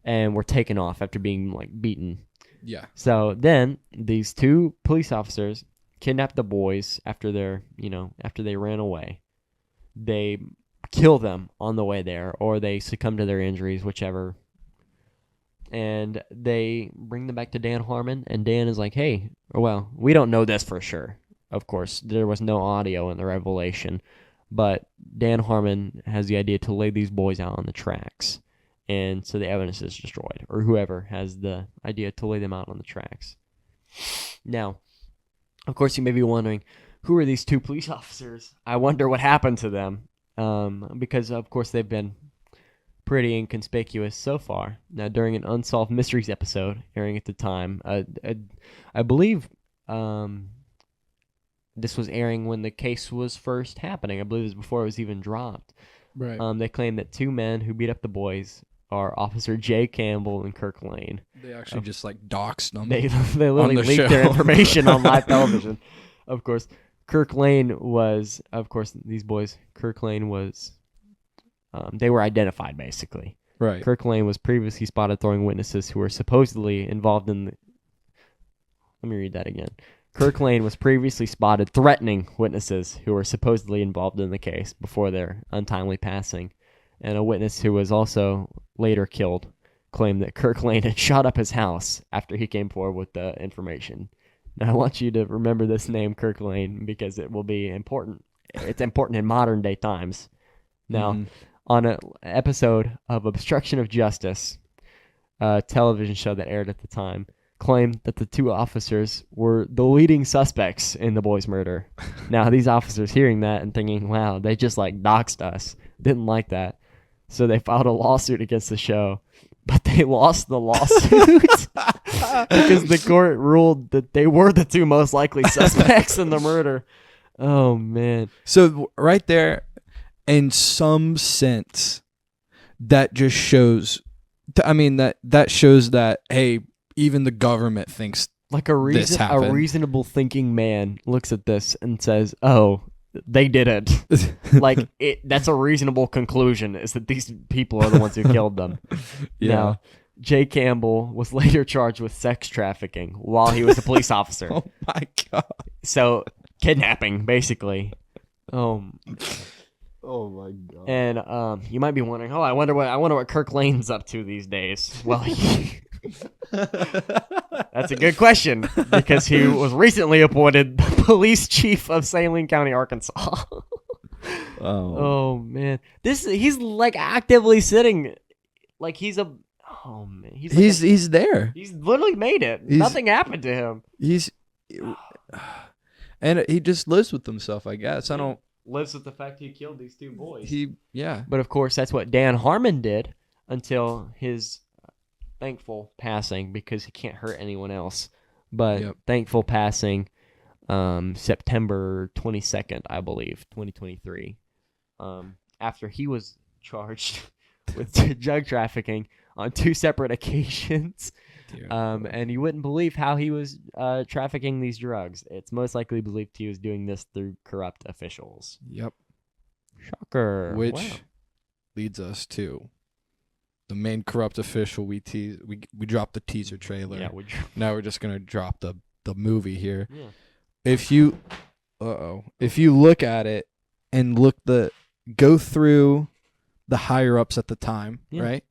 and were taken off after being like beaten. Yeah. So then these two police officers kidnapped the boys after they ran away. They kill them on the way there, or they succumb to their injuries, whichever. And they bring them back to Dan Harmon, and Dan is like, hey, well, we don't know this for sure. Of course, there was no audio in the revelation, but Dan Harmon has the idea to lay these boys out on the tracks. And so the evidence is destroyed, or whoever has the idea to lay them out on the tracks. Now, of course, you may be wondering, who are these two police officers? I wonder what happened to them, because, of course, they've been pretty inconspicuous so far. Now, during an Unsolved Mysteries episode airing at the time, I believe this was airing when the case was first happening. I believe it was before it was even dropped. Right. They claim that two men who beat up the boys are Officer Jay Campbell and Kirk Lane. They actually just like doxed them. They literally the leaked show. their information on live television. Of course, Kirk Lane was, these boys, Kirk Lane was, they were identified basically. Right. Kirk Lane was previously spotted throwing witnesses who were supposedly involved in let me read that again. Kirk Lane was previously spotted threatening witnesses who were supposedly involved in the case before their untimely passing. And a witness who was also later killed claimed that Kirk Lane had shot up his house after he came forward with the information. Now, I want you to remember this name, Kirk Lane, because it will be important. It's important in modern day times. Now, on an episode of Obstruction of Justice, a television show that aired at the time, claimed that the two officers were the leading suspects in the boys' murder. Now, these officers hearing that and thinking, wow, they just like doxed us, didn't like that. So they filed a lawsuit against the show, but they lost the lawsuit because the court ruled that they were the two most likely suspects in the murder. Oh, man. So right there, in some sense, that just shows, that shows that, hey, even the government thinks like a reasonable thinking man looks at this and says, oh, they did it. Like, that's a reasonable conclusion, is that these people are the ones who killed them. Yeah. Now, Jay Campbell was later charged with sex trafficking while he was a police officer. Oh my God. So, kidnapping, basically. Oh my God. And you might be wondering, I wonder what Kirk Lane's up to these days. Well, that's a good question, because he was recently appointed the police chief of Saline County, Arkansas. Oh man, he's like actively sitting, like he's there. He's literally made it. Nothing happened to him. And he just lives with himself, I guess. I don't. Lives with the fact he killed these two boys. Yeah. But of course, that's what Dan Harmon did until his thankful passing, because he can't hurt anyone else. But thankful passing, September 22nd, I believe, 2023. After he was charged with drug trafficking on two separate occasions. And you wouldn't believe how he was trafficking these drugs. It's most likely believed he was doing this through corrupt officials. Yep. Shocker. Which leads us to the main corrupt official. We dropped the teaser trailer. Yeah, now we're just gonna drop the movie here. Yeah. If you look at it and go through the higher ups at the time, right?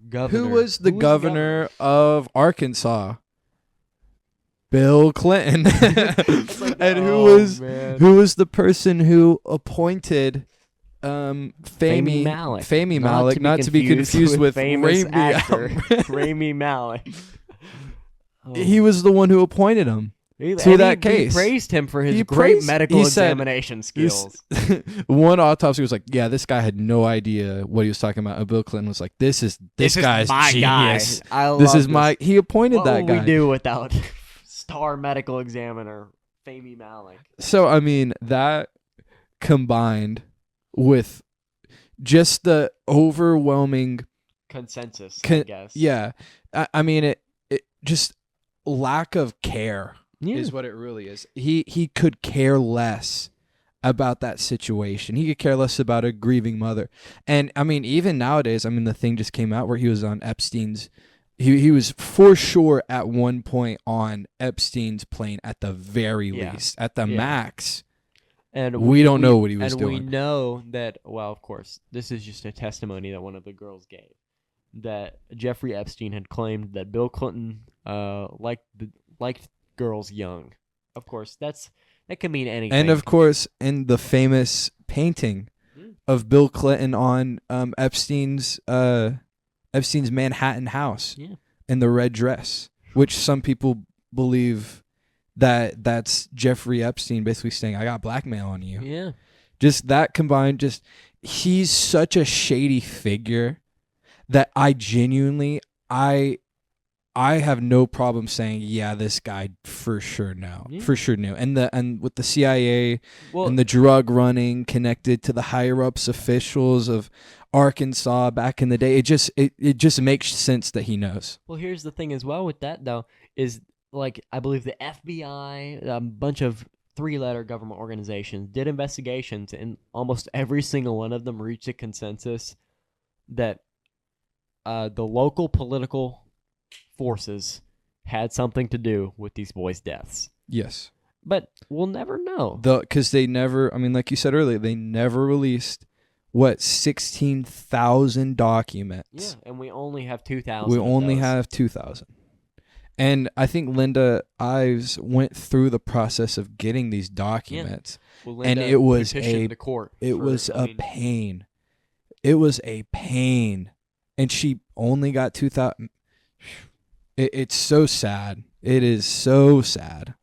Governor. Who was the governor of Arkansas? Bill Clinton. And who was the person who appointed Fahmy Malik. Fahmy Malik, not to be confused with famous Rami actor Rami Malik. He was the one who appointed him to that case. He praised him for his He great praised- medical he said, examination skills. One autopsy was like, yeah, this guy had no idea what he was talking about. And Bill Clinton was like, this guy's my genius. guy. I love This is my. He appointed What that would guy. we do without star medical examiner Fahmy Malik? So I mean that combined with just the overwhelming Consensus, I guess. yeah, I mean it just lack of care Yeah. is what it really is. He could care less about that situation. He could care less about a grieving mother. And I mean, even nowadays, I mean, the thing just came out where he was on Epstein's. He was for sure at one point on Epstein's plane at the very least, at the max. And We don't know what he was and doing. we know that, well, of course, this is just a testimony that one of the girls gave, that Jeffrey Epstein had claimed that Bill Clinton liked girls young. Of course, that can mean anything. And of course, in the famous painting of Bill Clinton on Epstein's Manhattan house in the red dress, which some people believe that's Jeffrey Epstein basically saying, I got blackmail on you. Yeah. Just that combined, he's such a shady figure that I genuinely, I have no problem saying, yeah, this guy for sure knew. And with the CIA and the drug running connected to the higher ups officials of Arkansas back in the day, it just makes sense that he knows. Well, here's the thing as well with that, though, is like I believe the FBI, a bunch of 3-letter government organizations did investigations, and almost every single one of them reached a consensus that the local political forces had something to do with these boys' deaths. Yes. But we'll never know. Because they never, I mean, like you said earlier, they never released, 16,000 documents. Yeah, and we only have 2,000. We of only those. have 2,000. And I think Linda Ives went through the process of getting these documents. Well, and Linda it was petitioned the court. It was a pain. It was a pain. And she only got 2,000. It's so sad. It is so sad.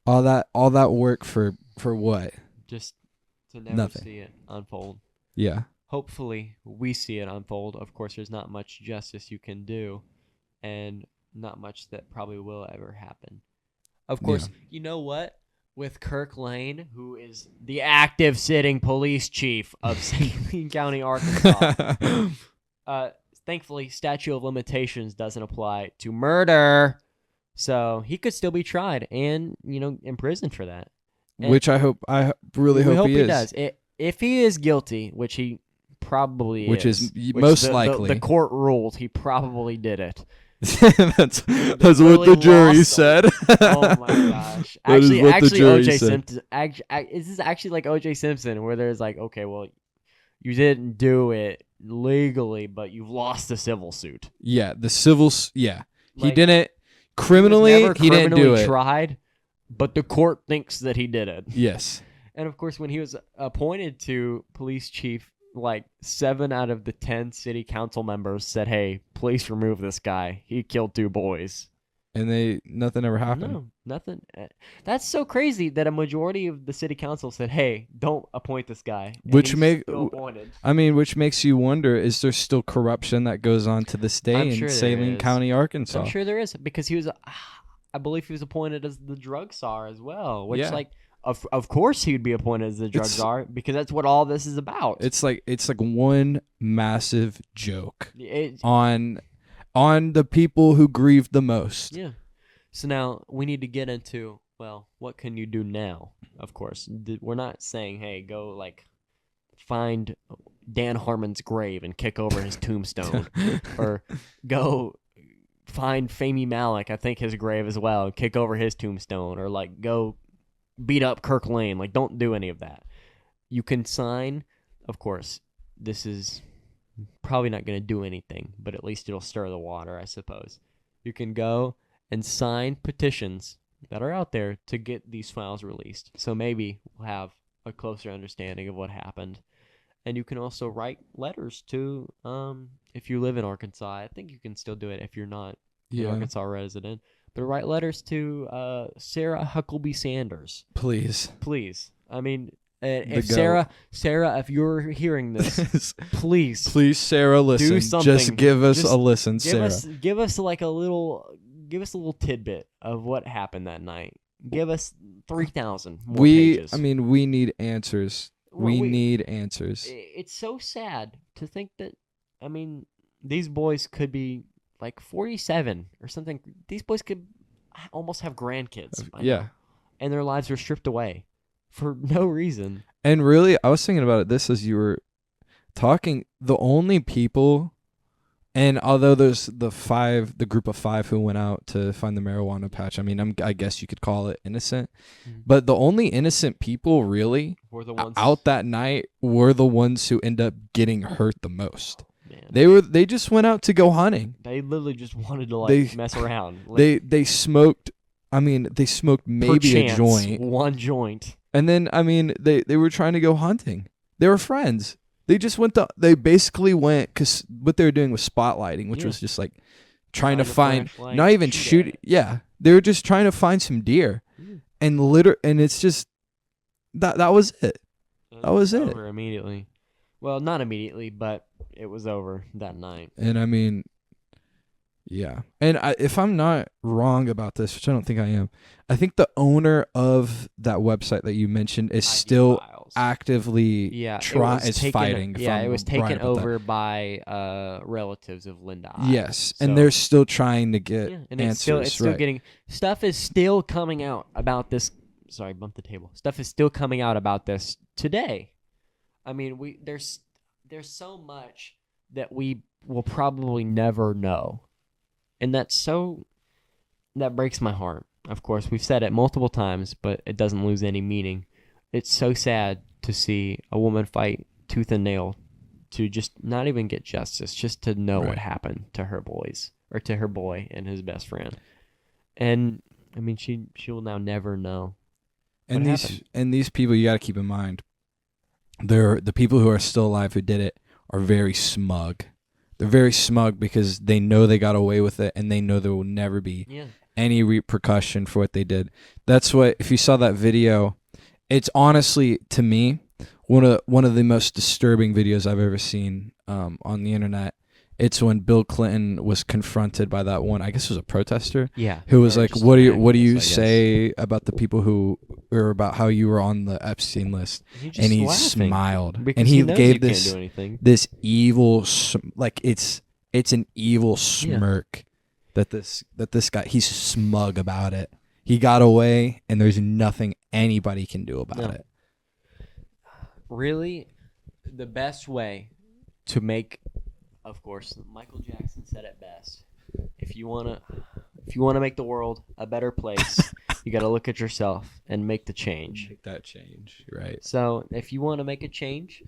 All that work for what? Just to never Nothing. see it unfold. Yeah. Hopefully, we see it unfold. Of course, there's not much justice you can do, and not much that probably will ever happen. Of course, you know what? With Kirk Lane, who is the active sitting police chief of Saline County, Arkansas, thankfully, statute of limitations doesn't apply to murder, so he could still be tried and imprisoned for that. And Which I really hope he is. does. If he is guilty, which he probably Which is, most likely. the court ruled he probably did it. that's what really the jury lost said. Oh my gosh! That is what the jury OJ said. Simpson. This is actually like OJ Simpson, where there's like, okay, well, you didn't do it legally, but you've lost the civil suit. Yeah, the civil. Yeah, he Like, didn't criminally. He didn't do it. Tried, but the court thinks that he did it. Yes. And of course, when he was appointed to police chief, like 7 out of the 10 city council members said, "Hey, please remove this guy. He killed 2 boys." And nothing ever happened. No, nothing. That's so crazy that a majority of the city council said, "Hey, don't appoint this guy." And Which he's still appointed. which makes you wonder: is there still corruption that goes on to this day I'm in sure there Saline is. County, Arkansas? I'm sure there is, because he was, I believe he was appointed as the drug czar as well. Which, Yeah. like, of course he'd be appointed as the drug czar, because that's what all this is about. It's like one massive joke It- on the people who grieve the most. Yeah. So now we need to get into, well, what can you do now? Of course, we're not saying, hey, go like find Dan Harmon's grave and kick over his tombstone, or go find Fahmy Malik, I think his grave as well, and kick over his tombstone, or like go beat up Kirk Lane. Like, don't do any of that. You can sign, of course, this is probably not going to do anything, but at least it'll stir the water, I suppose. You can go and sign petitions that are out there to get these files released. So maybe we'll have a closer understanding of what happened. And you can also write letters to, if you live in Arkansas. I think you can still do it if you're not an Arkansas resident. But write letters to Sarah Huckabee Sanders. Please. I mean, if goat. Sarah, if you're hearing this, please, Sarah, listen. do something. Just give us Just a listen, give Sarah. give us like a little tidbit of what happened that night. Give us 3,000 more pages. We need answers. Well, we need answers. It's so sad to think that, these boys could be like 47 or something. These boys could almost have grandkids by now, and their lives were stripped away for no reason. And really, I was thinking about it as you were talking. The only people, and although there's the group of 5 who went out to find the marijuana patch, I guess you could call it innocent. Mm-hmm. But the only innocent people really Were the ones out that night were the ones who end up getting hurt the most. Man. They just went out to go hunting. They literally just wanted to mess around. They smoked. They smoked maybe perchance, a joint. one joint. And then, they were trying to go hunting. They were friends. They just they basically went, because what they were doing was spotlighting, which was just like trying to find, not even shoot. Yeah. They were just trying to find some deer. And and it's just, that was it. That was it. Over immediately. Well, not immediately, but it was over that night. And yeah. And if I'm not wrong about this, which I don't think I am, I think the owner of that website that you mentioned is still actively fighting. Yeah, it was taken over by relatives of Linda Iles. Yes, and they're still trying to get and answers. It's still getting stuff is still coming out about this. Sorry, bumped the table. Stuff is still coming out about this today. There's so much that we will probably never know. And that breaks my heart. Of course, we've said it multiple times, but it doesn't lose any meaning. It's so sad to see a woman fight tooth and nail to just not even get justice, just to know what happened to her boys, or to her boy and his best friend. And she will now never know. And these people, you got to keep in mind, the people who are still alive who did it are very smug. They're very smug because they know they got away with it, and they know there will never be any repercussion for what they did. That's what, if you saw that video, it's honestly, to me, one of the most disturbing videos I've ever seen on the internet. It's when Bill Clinton was confronted by that one, I guess it was a protester, who was like, "What do you say about the people who, or about how you were on the Epstein list?" And he smiled, and he gave this evil, it's an evil smirk that this guy, he's smug about it. He got away, and there's nothing anybody can do about it. Really, the best way to make, of course, Michael Jackson said it best. If you wanna make the world a better place, you gotta look at yourself and make the change. Make that change, right? So if you want to make a change,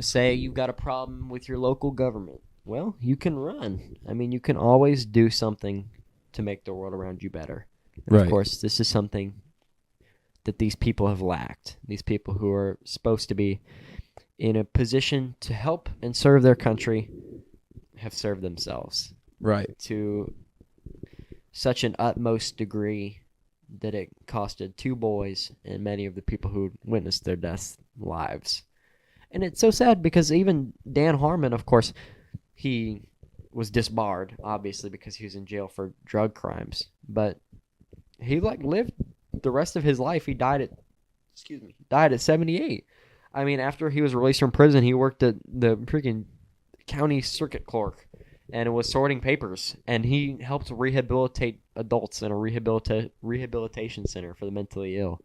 say you've got a problem with your local government, well, you can run. You can always do something to make the world around you better. And right. Of course, this is something that these people have lacked. These people who are supposed to be in a position to help and serve their country have served themselves. Right. To such an utmost degree that it costed 2 boys and many of the people who witnessed their deaths lives. And it's so sad because even Dan Harmon, of course, he was disbarred, obviously, because he was in jail for drug crimes. But he lived the rest of his life. He died at 78. After he was released from prison, he worked at the freaking county circuit clerk and was sorting papers, and he helped rehabilitate adults in a rehabilitation center for the mentally ill.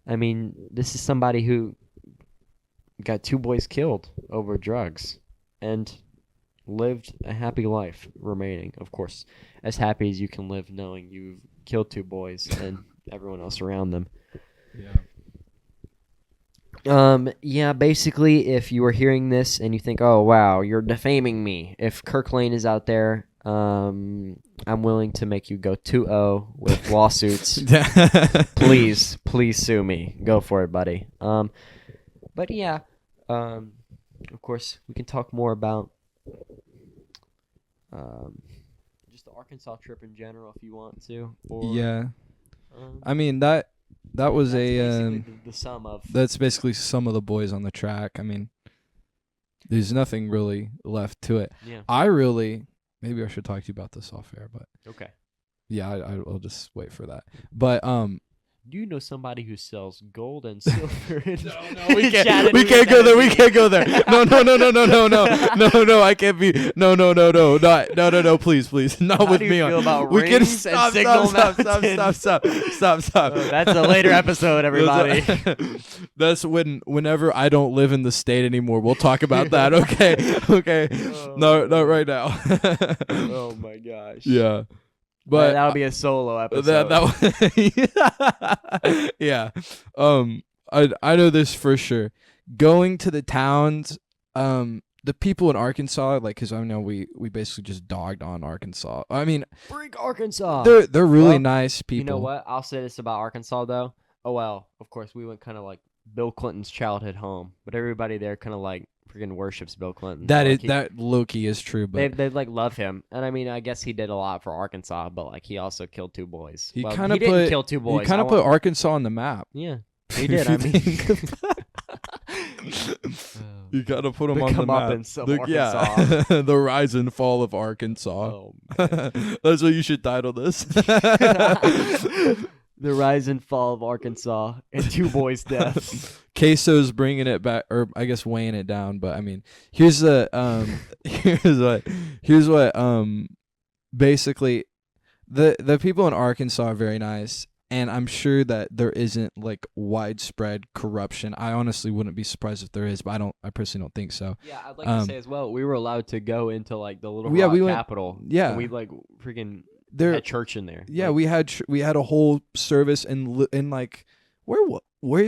This is somebody who got 2 boys killed over drugs and lived a happy life remaining. Of course, as happy as you can live knowing you've killed 2 boys and everyone else around them. Basically, if you are hearing this and you think, oh, wow, you're defaming me. If Kirk Lane is out there, I'm willing to make you go 2-0 with lawsuits. Please sue me. Go for it, buddy. of course, we can talk more about just the Arkansas trip in general if you want to. Or, Yeah. um, I mean that was that's a basically the sum of. that's basically some of the boys on the track. I mean, there's nothing really left to it. Yeah. Maybe I should talk to you about this off air, but Okay. yeah, I'll just wait for that. But Do you know somebody who sells gold and silver? we can't go there. We can't go there. No. I can't be. No. Please. Not How with do you me feel on. about We can rings and Signal stop. Mountain? Stop. Oh, that's a later episode, everybody. That's whenever I don't live in the state anymore. We'll talk about that. Okay. No, not right now. Oh my gosh. Yeah. But that'll be a solo episode. yeah. I know this for sure. Going to the towns, the people in Arkansas, like, cause I know we basically just dogged on Arkansas. I mean, Freak Arkansas. they're really Well, nice people. You know what? I'll say this about Arkansas though. Oh well, of course we went kind of like Bill Clinton's childhood home, but everybody there kind of like freaking worships Bill Clinton. That So, is like, that low-key is true, but they like love him, and I mean I guess he did a lot for Arkansas, but like he also killed 2 boys. he Well, kind of didn't put kill 2 boys. He kind I of put want- Arkansas on the map. Yeah, he If did. you I mean, You gotta put them The on the map. comeuppance of Yeah, the rise and fall of Arkansas. oh, That's what you should title this. the rise and fall of Arkansas and 2 boys' deaths. Queso's bringing it back, or I guess weighing it down. But I mean, here's the here's what basically the people in Arkansas are very nice, and I'm sure that there isn't like widespread corruption. I honestly wouldn't be surprised if there is, but I personally don't think so. Yeah, I'd like to say as well, we were allowed to go into like the Little Yeah, Rock we went- Capitol. yeah. and we like freaking There, had church in there. yeah, Like, we had a whole service in like where we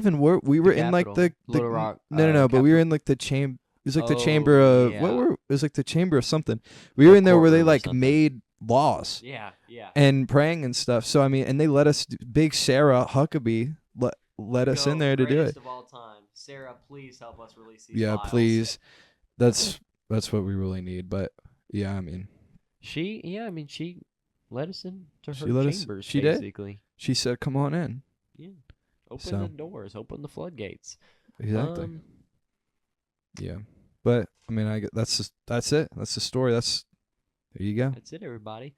were in like Capitol. the Little Rock, no, but we were Capitol. in like the chamber. It was like the Oh, chamber of yeah. it was like the chamber of something. We were A in there where they courtroom or like something. made laws Yeah, yeah. and praying and stuff. So I mean, and they let us. Big Sarah Huckabee let us in there to do it. Of all time. Sarah, please help us release these Yeah, files. please. That's what we really need. But yeah, I mean, She let us into her She let us- chambers. she did? basically. she said, "Come on in." Yeah. Open So- the doors. Open the floodgates. Exactly. Yeah, but I mean, that's it. That's the story. There you go. That's it, everybody.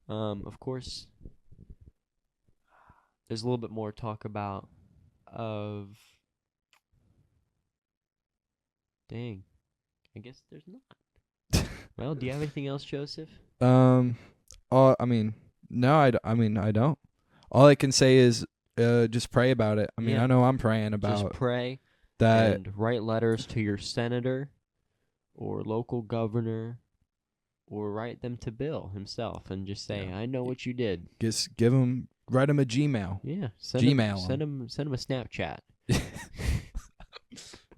Of course, there's a little bit more talk about of. Dang, I guess there's not. Well, do you have anything else, Joseph? I mean, no, I don't. All I can say is, just pray about it. I mean, Yeah. I know I'm praying about Just pray that. and write letters to your senator or local governor, or write them to Bill himself and just say, Yeah. "I know what you did." Just write him a Gmail, Yeah, Gmail Send him a Snapchat.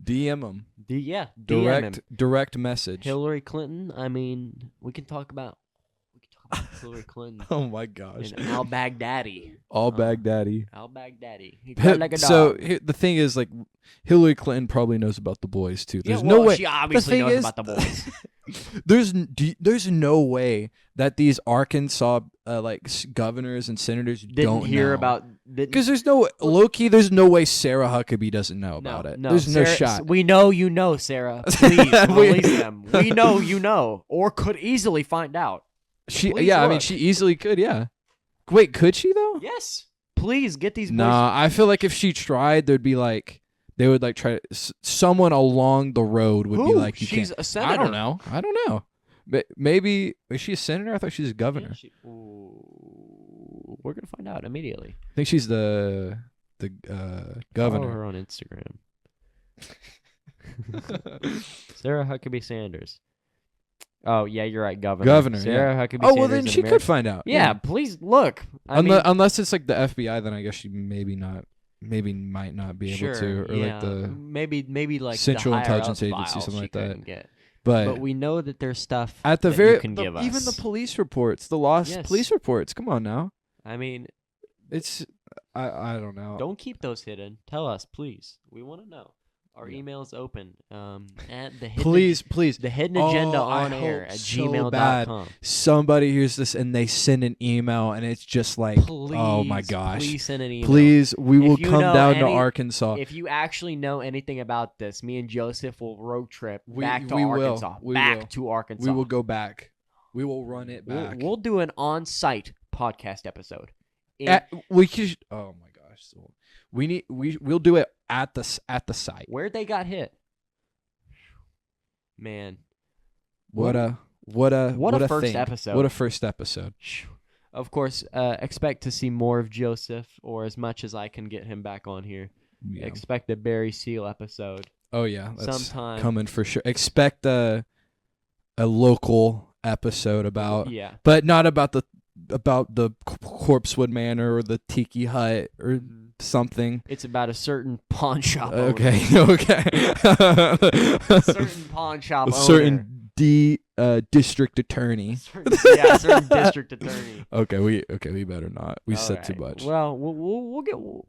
DM him, DM him. direct message. Hillary Clinton. I mean, we can talk about Hillary Clinton Oh my gosh, and Al Baghdadi. all Baghdadi. Al Baghdadi. He cried like a dog. The thing is, like, Hillary Clinton probably knows about the boys too. There's yeah, no well, way. She obviously thing knows is- about the boys. There's no way that these Arkansas governors and senators Didn't don't hear know. about. Because there's no low key. There's no way Sarah Huckabee doesn't know about it. There's no Sarah, shot. We know you know, Sarah. Please release them. We know you know, or could easily find out. Please I mean, look. she easily could. Yeah. Wait, could she though? Yes. Please get these boys. Nah, I feel like if she tried, there'd be like they would like try. Someone along the road would be Who? like, "You She's can't." a senator. I don't know. Maybe is she a senator? I thought she was a governor. Yeah, ooh, we're gonna find out immediately. I think she's the Follow governor. her on Instagram. Sarah Huckabee Sanders. Oh yeah, you're right, governor. Governor, Sarah yeah. Huckabee. Oh well, Sanders then in she could America. find out. Yeah, please look. I mean, Unless it's like the FBI, then I guess she maybe might not be able sure, to, or yeah. like the. maybe like Central the higher Intelligence up Agency, files something she like that. couldn't Get. But But we know that there's stuff at the that very you can give us. even the police reports, the lost Yes. police reports. Come on now, I mean, it's I don't know. don't keep those hidden. Tell us, please. We want to know. Our email is open. At the hidden Please. the hidden agenda Oh, I on air hope at so bad gmail.com. Somebody hears this and they send an email and it's just like, Please, oh my gosh. Please send an email. Please, we will If you come know down to any- Arkansas. If you actually know anything about this, me and Joseph will road trip We- back to we will. Arkansas. We back will. to Arkansas. We will go back. We will run it back. We'll do an on-site podcast episode. We could. Oh my gosh. So we'll do it at the site. Where they got hit. Man. What a first thing. episode. What a first episode. Of course, expect to see more of Joseph, or as much as I can get him back on here. Yeah. Expect a Barry Seal episode. Oh yeah, that's sometime. coming for sure. Expect a local episode about, Yeah. but not about the Corpsewood Manor or the Tiki Hut or something. It's about a certain pawn shop owner. Okay. A certain pawn shop A owner. certain district attorney. Certain district attorney. Okay, we better not. We said too Alright. much. Well, we'll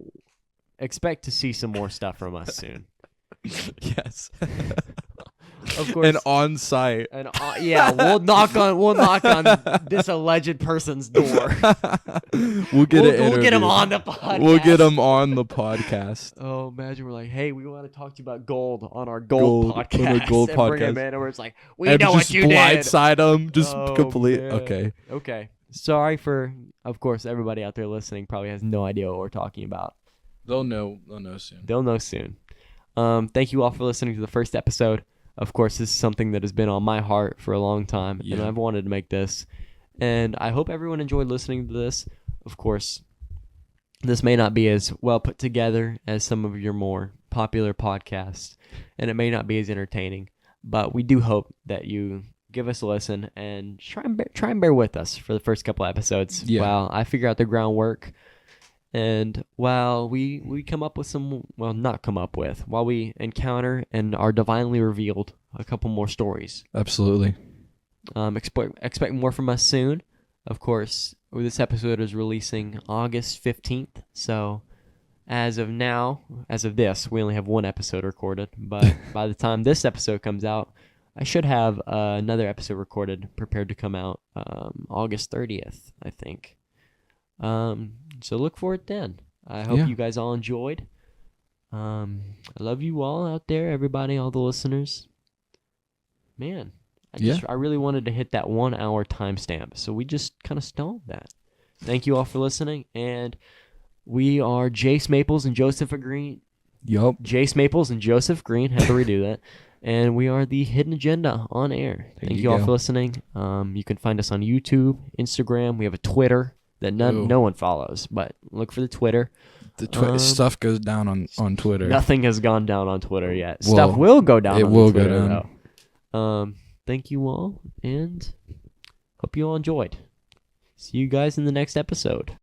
expect to see some more stuff from us soon. Yes. Of course. And on site. And yeah, we'll knock on this alleged person's door. We'll get We'll get him on the podcast. We'll get him on the podcast. Oh, imagine we're like, hey, we want to talk to you about gold on our gold podcast. On our gold and bring him podcast. in, and we're just like, we And know what just you did. blindside him. Just Oh, complete. man. Okay. Okay. Sorry for, of course, everybody out there listening probably has no idea what we're talking about. They'll know soon. They'll know soon. Thank you all for listening to the first episode. Of course, this is something that has been on my heart for a long time, and Yeah. I've wanted to make this. And I hope everyone enjoyed listening to this. Of course, this may not be as well put together as some of your more popular podcasts, and it may not be as entertaining, but we do hope that you give us a listen and try and bear with us for the first couple episodes while I figure out the groundwork. And while we come up with while we encounter and are divinely revealed a couple more stories. Absolutely. Expect more from us soon. Of course, this episode is releasing August 15th. So as of this, we only have one episode recorded. But by the time this episode comes out, I should have another episode recorded, prepared to come out August 30th, I think. So look for it then. I hope you guys all enjoyed. I love you all out there, everybody, all the listeners. Man, I really wanted to hit that 1 hour timestamp, so we just kind of stalled that. Thank you all for listening, and we are Jace Maples and Joseph Green. Yup. Jace Maples and Joseph Green. Had to redo that. And we are the Hidden Agenda on air. Thank you all for listening. You can find us on YouTube, Instagram. We have a Twitter that no one follows, but look for the Twitter. The stuff goes down on Twitter. Nothing has gone down on Twitter yet. Well, Stuff will go down on will Twitter, go down. though. Thank you all, and hope you all enjoyed. See you guys in the next episode.